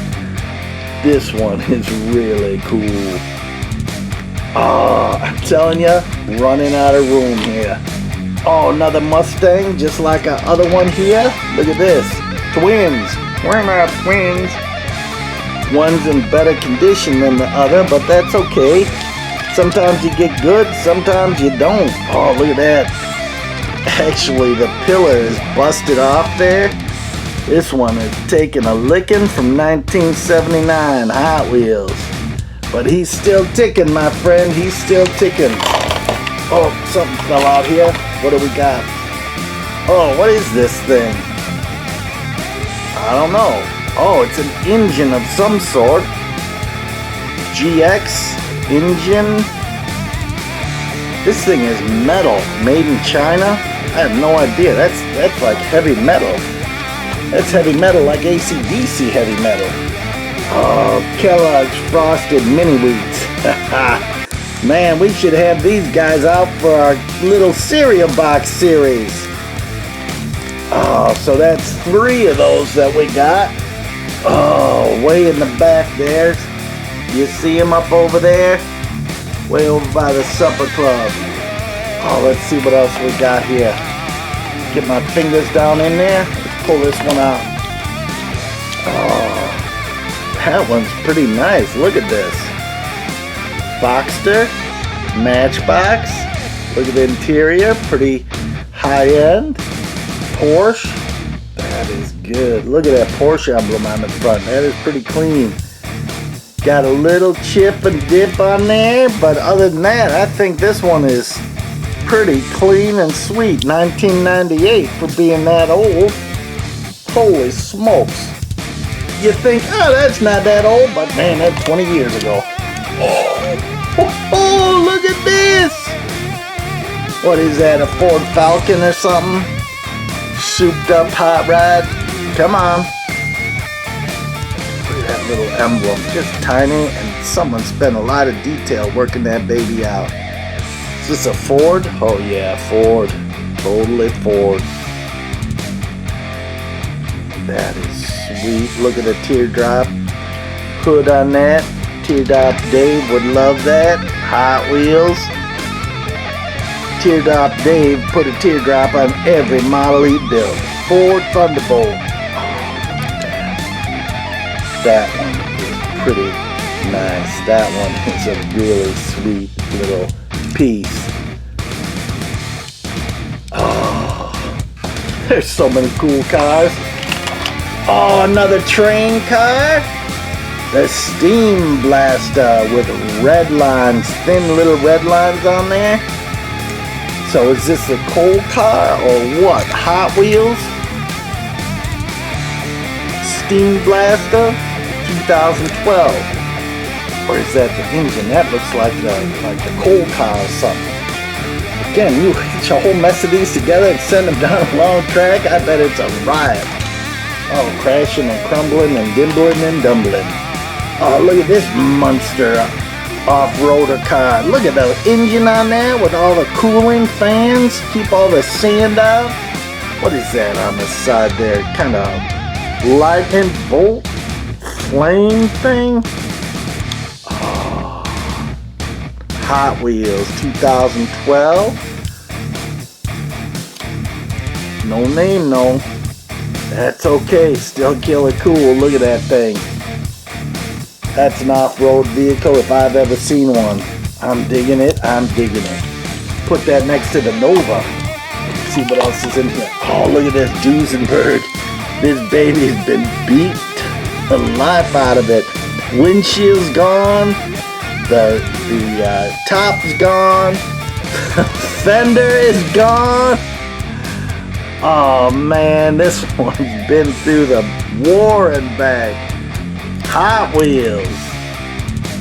A: This one is really cool. Oh, I'm telling you, running out of room here. Oh, another Mustang, just like our other one here. Look at this. Twins. We're not twins. One's in better condition than the other, but that's okay. Sometimes you get good, sometimes you don't. Oh, look at that. Actually, the pillar is busted off there. This one is taking a licking from 1979 Hot Wheels. But he's still ticking, my friend. He's still ticking. Oh, something fell out here. What do we got? Oh, what is this thing? I don't know. Oh, it's an engine of some sort. GX engine. This thing is metal, made in China. I have no idea. That's like heavy metal. That's heavy metal, like AC/DC heavy metal. Oh, Kellogg's Frosted Mini Wheats. Man, we should have these guys out for our little cereal box series. Oh, so that's 3 of those that we got. Oh, way in the back there. You see them up over there? Way over by the supper club. Oh, let's see what else we got here. Get my fingers down in there. Let's pull this one out. Oh, that one's pretty nice. Look at this. Boxster, Matchbox. Look at the interior, pretty high-end. Porsche, that is good. Look at that Porsche emblem on the front. That is pretty clean. Got a little chip and dip on there, but other than that, I think this one is pretty clean and sweet. 1998 for being that old. Holy smokes. You think, oh, that's not that old, but man, that's 20 years ago. Oh, look at this. What is that, a Ford Falcon or something? Souped up hot rod. Come on. Look at that little emblem, just tiny, and someone spent a lot of detail working that baby out. Is this a Ford? Oh yeah, Ford. Totally Ford. That is sweet. Look at the teardrop hood on that. Teardrop Dave would love that. Hot Wheels. Teardrop Dave put a teardrop on every model he built. Ford Thunderbolt. That one is pretty nice. That one is a really sweet little piece. Oh, there's so many cool cars. Oh, another train car. The Steam Blaster with red lines, thin little red lines on there. So is this a coal car or what? Hot Wheels? Steam Blaster 2012. Or is that the engine? That looks like the coal car or something. Again, you hitch a whole mess of these together and send them down a long track. I bet it's a riot. Oh, crashing and crumbling and dimbling and dumbling. Oh, look at this monster off-roader car. Look at the engine on there with all the cooling fans. Keep all the sand out. What is that on the side there? Kind of lightning bolt flame thing? Oh. Hot Wheels 2012. No name, no. That's okay. Still killer cool. Look at that thing. That's an off-road vehicle if I've ever seen one. I'm digging it. I'm digging it. Put that next to the Nova. See what else is in here. Oh, look at this Duesenberg. This baby's been beat the life out of it. Windshield's gone. The top's gone. Fender is gone. Oh man, this one's been through the war and back. Hot Wheels,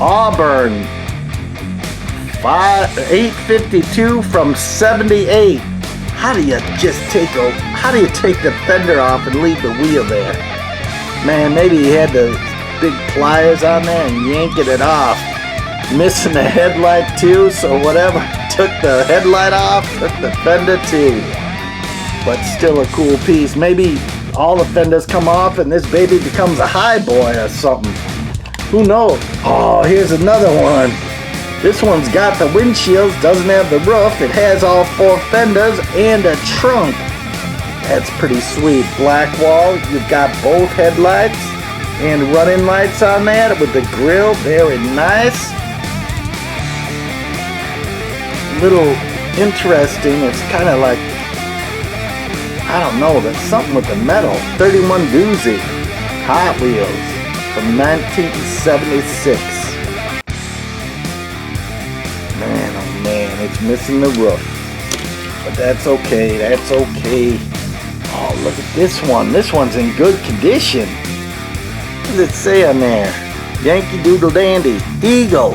A: Auburn, 852 from 78. How do you take the fender off and leave the wheel there? Man, maybe he had the big pliers on there and yanking it off. Missing the headlight too, so whatever. Took the headlight off, took the fender too. But still a cool piece. Maybe all the fenders come off and this baby becomes a high boy or something. Who knows? Oh, here's another one. This one's got the windshields, doesn't have the roof. It has all four fenders and a trunk. That's pretty sweet. Black wall, you've got both headlights and running lights on that with the grill. Very nice. Little interesting. It's kind of like, I don't know, that's something with the metal. 31 Doozy. Hot Wheels from 1976. Man, oh man, it's missing the roof. But that's okay, that's okay. Oh, look at this one. This one's in good condition. What does it say on there? Yankee Doodle Dandy. Eagle.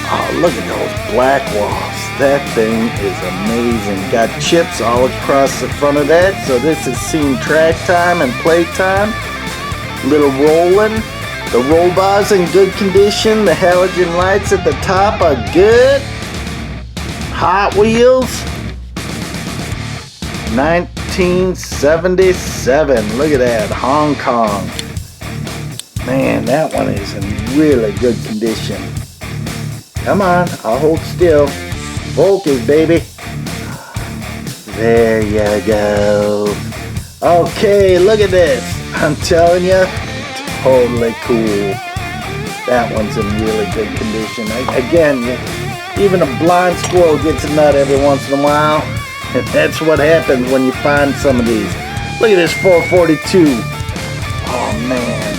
A: Oh, look at those black walls. That thing is amazing. Got chips all across the front of that, so this is seen track time and play time. Little rolling. The roll bars in good condition. The halogen lights at the top are good. Hot Wheels. 1977. Look at that. Hong Kong. Man, that one is in really good condition. Come on, I'll hold still. Focus, baby. There you go. Okay, look at this. I'm telling you, totally cool. That one's in really good condition. Again, even a blind squirrel gets a nut every once in a while. And that's what happens when you find some of these. Look at this 442. Oh, man.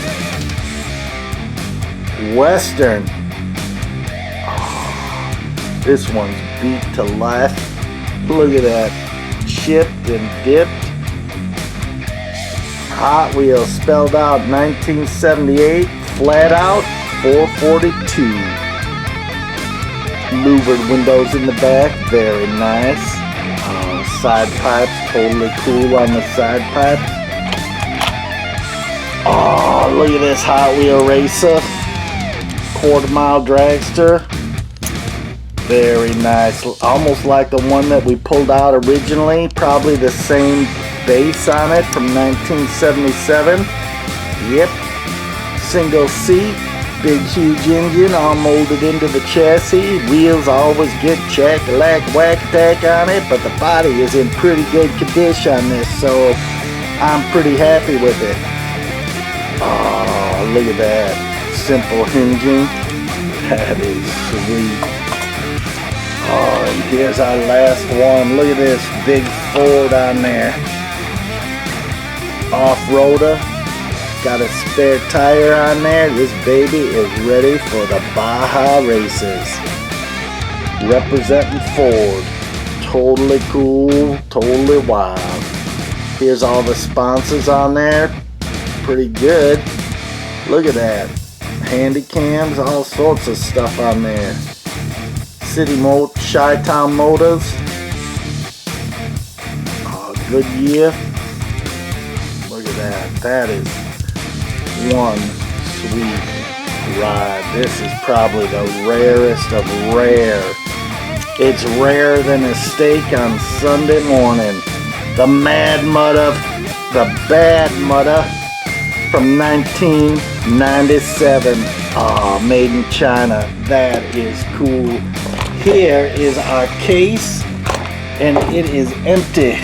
A: Western. This one's beat to life. Look at that. Chipped and dipped. Hot Wheels, spelled out 1978, flat out 442. Louvered windows in the back, very nice. Side pipes, totally cool on the side pipes. Oh, look at this Hot Wheel racer. Quarter-mile dragster. Very nice. Almost like the one that we pulled out originally. Probably the same base on it from 1977. Yep. Single seat. Big huge engine all molded into the chassis. Wheels always get whack-a-tack on it, but the body is in pretty good condition on this, so I'm pretty happy with it. Oh, look at that. Simple hinging. That is sweet. Oh, and here's our last one. Look at this big Ford on there. Off-roader. Got a spare tire on there. This baby is ready for the Baja races. Representing Ford. Totally cool, totally wild. Here's all the sponsors on there. Pretty good. Look at that. Handy cams, all sorts of stuff on there. Chi-Town Motors. Oh, Goodyear. Look at that. That is one sweet ride. This is probably the rarest of rare. It's rarer than a steak on Sunday morning. The Mad Mudder, the Bad Mudder from 1997. Oh, made in China. That is cool. Here is our case, and it is empty.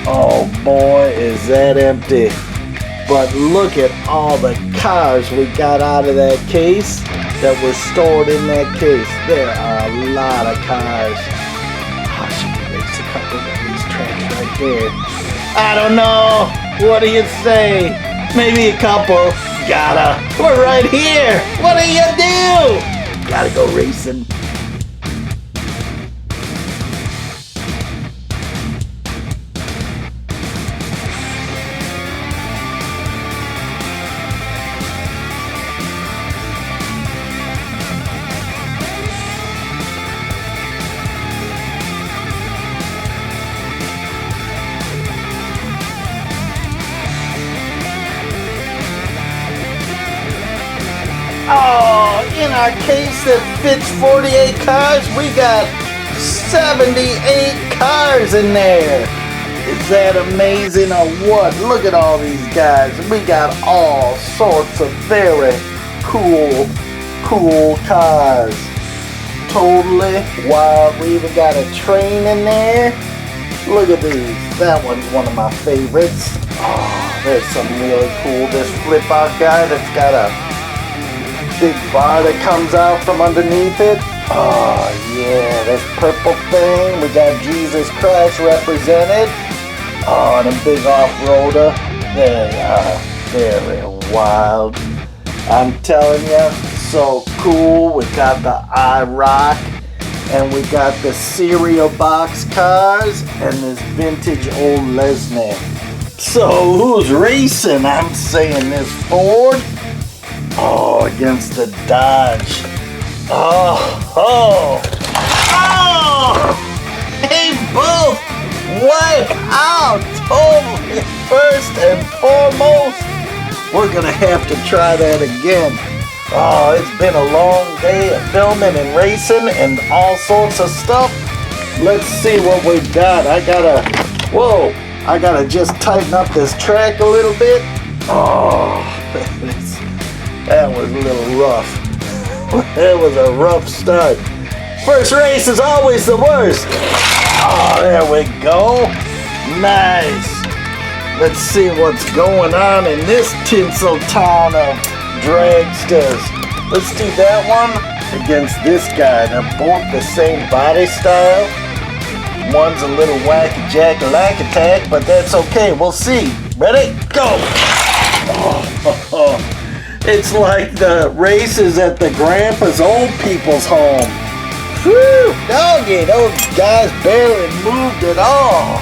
A: Oh boy, is that empty. But look at all the cars we got out of that case that were stored in that case. There are a lot of cars. I should race a couple of these tracks right there. I don't know. What do you say? Maybe a couple. Gotta. We're right here. What do you do? Gotta go racing. Oh, in our case that fits 48 cars, we got 78 cars in there. Is that amazing or what? Look at all these guys. We got all sorts of very cool cars. Totally wild. We even got a train in there. Look at these. That one's one of my favorites. Oh, there's some really cool. This flip out guy that's got a big bar that comes out from underneath it. Oh yeah, this purple thing. We got Jesus Christ represented. Oh, and a big off-roader. They are very wild. I'm telling you, so cool. We got the iRock, and we got the cereal box cars, and this vintage old Lesney. So who's racing? I'm saying this Ford. Oh, against the Dodge. Oh. They both wipe out totally. First and foremost, we're gonna have to try that again. Oh, it's been a long day of filming and racing and all sorts of stuff. Let's see what we got. I gotta just tighten up this track a little bit. Oh, that was a little rough. That was a rough start. First race is always the worst. Oh, there we go. Nice. Let's see what's going on in this tinsel town of dragsters. Let's do that one against this guy. They're both the same body style. One's a little whack-a-tack, but that's okay. We'll see. Ready? Go. Oh. It's like the races at the grandpa's old people's home. Whew, doggy, those guys barely moved at all.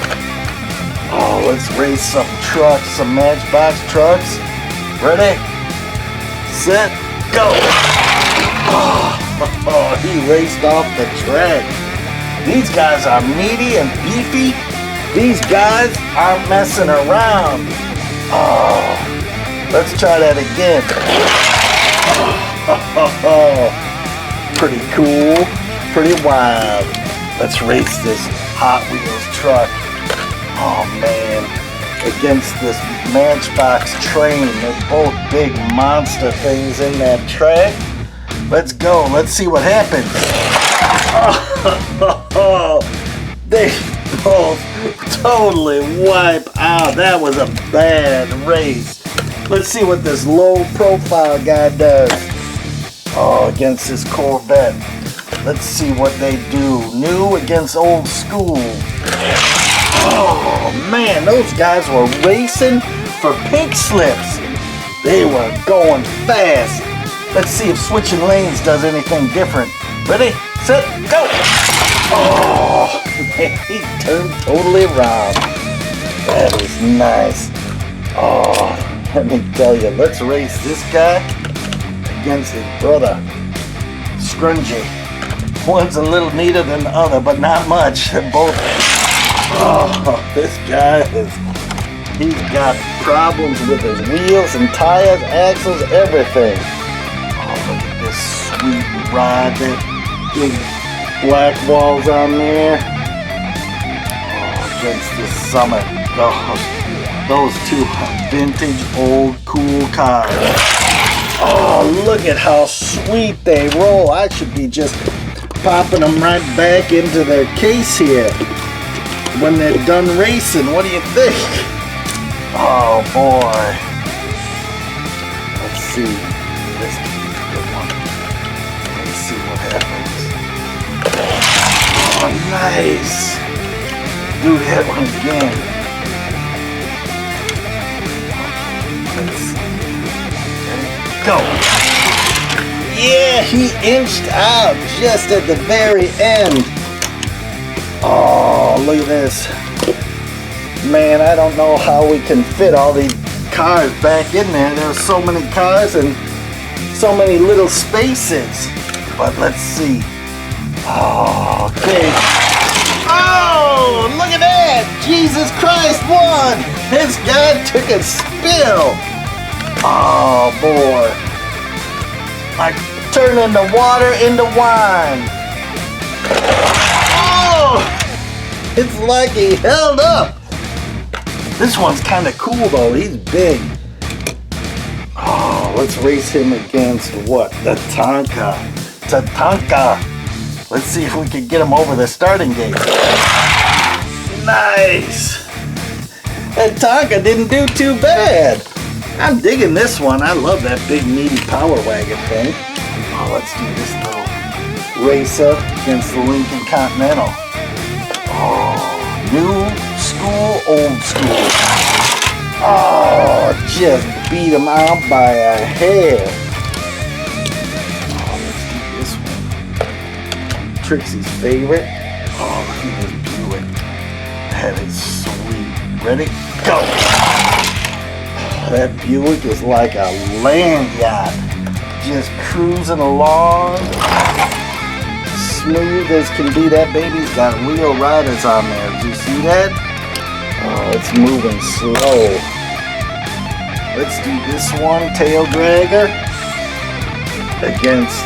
A: Oh, let's let's race some trucks, some Matchbox trucks. Ready, set, go. Oh, he raced off the track. These guys are meaty and beefy. These guys aren't messing around. Oh, let's try that again. Oh, pretty cool, pretty wild. Let's race this Hot Wheels truck. Oh man, against this Matchbox train. They're both big monster things in that track. Let's go, let's see what happens. Oh, they both totally wipe out. That was a bad race. Let's see what this low profile guy does. Oh, against this Corvette. Let's see what they do. New against old school. Oh man, those guys were racing for pink slips. They were going fast. Let's see if switching lanes does anything different. Ready, set, go! Oh, man, he turned totally around. That is nice. Oh, let me tell you, let's race this guy against his brother, Scrungy. One's a little neater than the other, but not much. They're both. Oh, this guy he's got problems with his wheels and tires, axles, everything. Oh, look at this sweet ride, that big black walls on there. Oh, against this Summit. Oh, those two vintage, old, cool cars. Oh, look at how sweet they roll. I should be just popping them right back into their case here when they're done racing. What do you think? Oh boy. Let's see. This could be a good one. Let's see what happens. Oh, nice. Do that one again. Let's see. Go. Yeah, he inched out just at the very end. Oh, look at this. Man, I don't know how we can fit all these cars back in there. There's so many cars and so many little spaces. But let's see. Oh, okay. Oh, look at that. Jesus Christ won. This guy took a spill. Oh, boy. Like turning the water into wine. Oh! It's like he held up. This one's kind of cool though. He's big. Oh, let's race him against what? The Tonka. Tatanka. Let's see if we can get him over the starting gate. Nice. That Tonka didn't do too bad. I'm digging this one. I love that big meaty power wagon thing. Oh, let's do this little racer against the Lincoln Continental. Oh, new school, old school. Oh, just beat him out by a hair. Oh, let's do this one. Trixie's favorite. Oh, look at this Buick. That is sweet. Ready? Go! That Buick is like a land yacht, just cruising along, smooth as can be. That baby's got real riders on there. Do you see that? Oh, it's moving slow. Let's do this one, tail dragger, against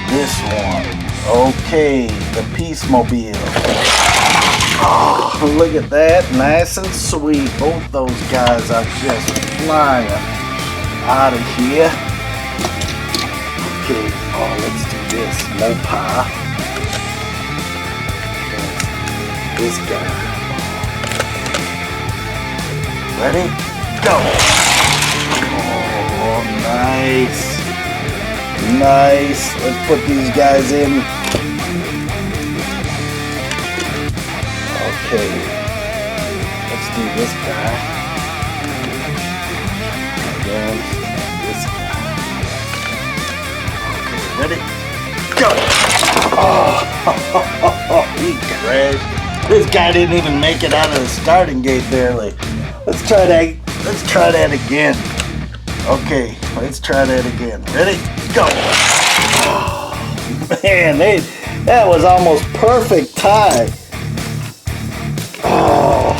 A: this one. Okay, the Peace Mobile. Oh, look at that, nice and sweet. Both those guys are just flying out of here. Okay, oh, let's do this. Mopa. This guy. Ready? Go! Oh, nice. Nice. Let's put these guys in. Okay, let's do this guy against this guy. Okay, ready? Go! Oh, he crashed This guy didn't even make it out of the starting gate barely. Let's try that again. Okay, let's try that again. Ready? Go! Oh, man, that was almost perfect tie. Oh,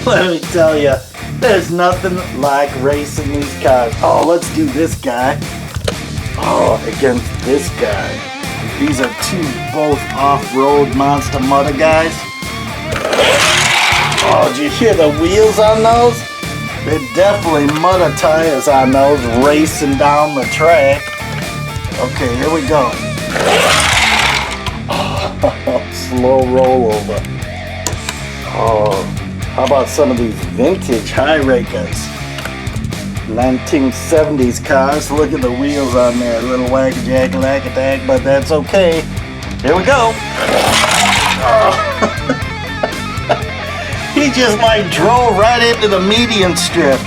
A: let me tell you, there's nothing like racing these cars. Oh, let's do this guy. Oh, against this guy. These are two both off-road monster mudder guys. Oh, did you hear the wheels on those? They're definitely mudder tires on those racing down the track. Okay, here we go. Oh, slow rollover. Oh, how about some of these vintage high rakers? 1970s cars. Look at the wheels on there. A little whack-a-jack, lack-a-tack, but that's okay. Here we go. Oh. He just like drove right into the median strip.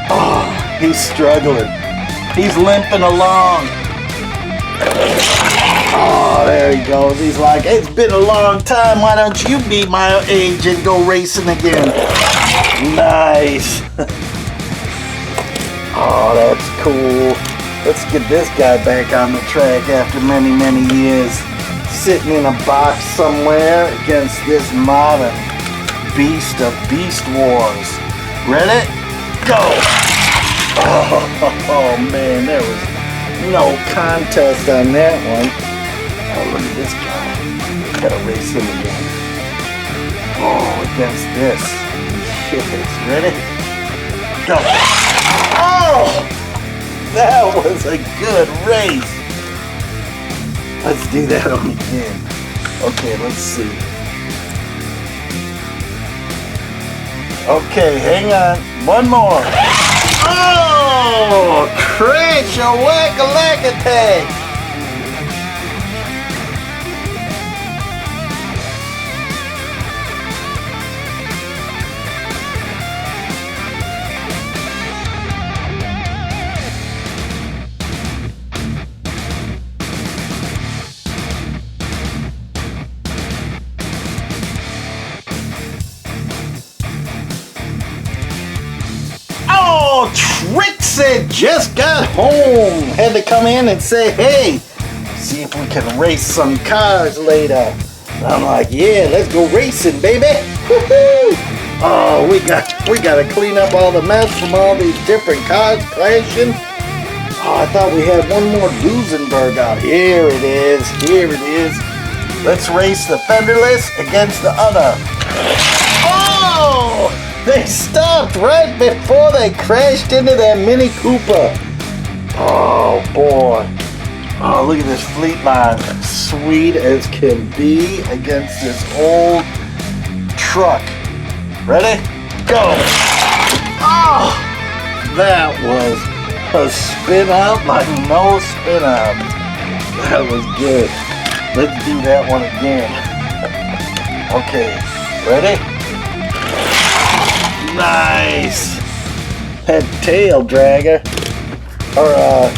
A: Oh, he's struggling. He's limping along. Oh, there he goes. He's like, it's been a long time. Why don't you be my age and go racing again? Nice. Oh, that's cool. Let's get this guy back on the track after many, many years. Sitting in a box somewhere against this modern beast of Beast Wars. Ready? Go! Oh man, there was no contest on that one. Oh, look at this guy. Gotta race him again. Oh, against this. Yes, ready? Go! Oh! That was a good race. Let's do that on again. Okay, let's see. Okay, hang on. One more. Oh! Crash a whack-a-lack-a-tag! Trixie just got home. Had to come in and say, hey, see if we can race some cars later. I'm like, yeah, let's go racing, baby. Woohoo! Oh, we gotta clean up all the mess from all these different cars crashing. Oh, I thought we had one more Duesenberg out. Here it is. Here it is. Let's race the fenderless against the other. Oh! They stopped right before they crashed into that Mini Cooper. Oh boy. Oh, look at this fleet line. Sweet as can be against this old truck. Ready? Go. Oh, that was a spin out like no spin out. That was good. Let's do that one again. Okay, ready? Nice! That tail dragger, or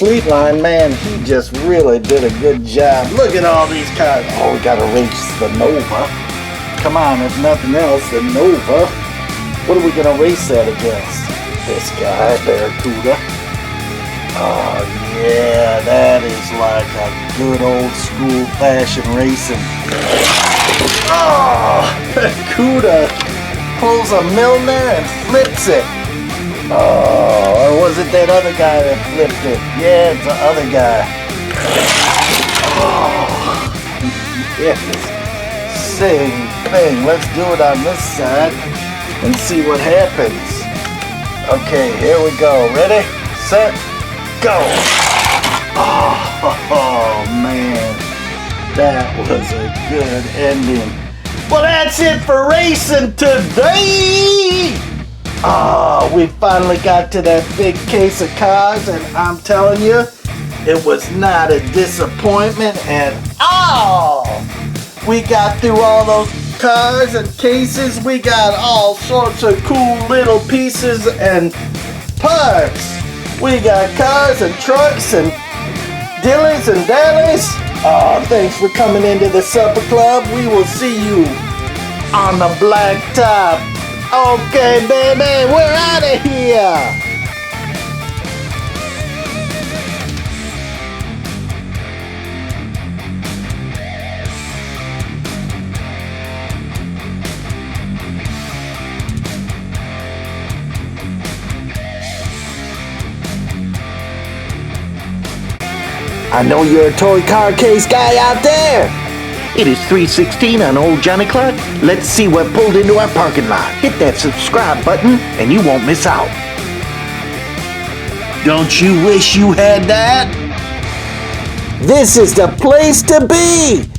A: fleet line, man, he just really did a good job. Look at all these cars. Oh, we gotta race the Nova. Come on, if nothing else, the Nova. What are we gonna race that against? This guy, Barracuda. Oh, yeah, that is like a good old school fashion racing. Oh, Barracuda pulls a Milner and flips it. Oh, or was it that other guy that flipped it? Yeah, it's the other guy. Oh, yes. Same thing. Let's do it on this side and see what happens. Okay, here we go. Ready, set, go. Oh man, that was a good ending. Well, that's it for racing today. We finally got to that big case of cars, and I'm telling you, it was not a disappointment at all. We got through all those cars and cases. We got all sorts of cool little pieces and parts. We got cars and trucks and dillies and dallies. Oh, thanks for coming into the supper club. We will see you on the black top. Okay, baby, we're out of here. I know you're a toy car case guy out there. It is 3:16 on Old Johnny Clock. Let's see what pulled into our parking lot. Hit that subscribe button and you won't miss out. Don't you wish you had that? This is the place to be.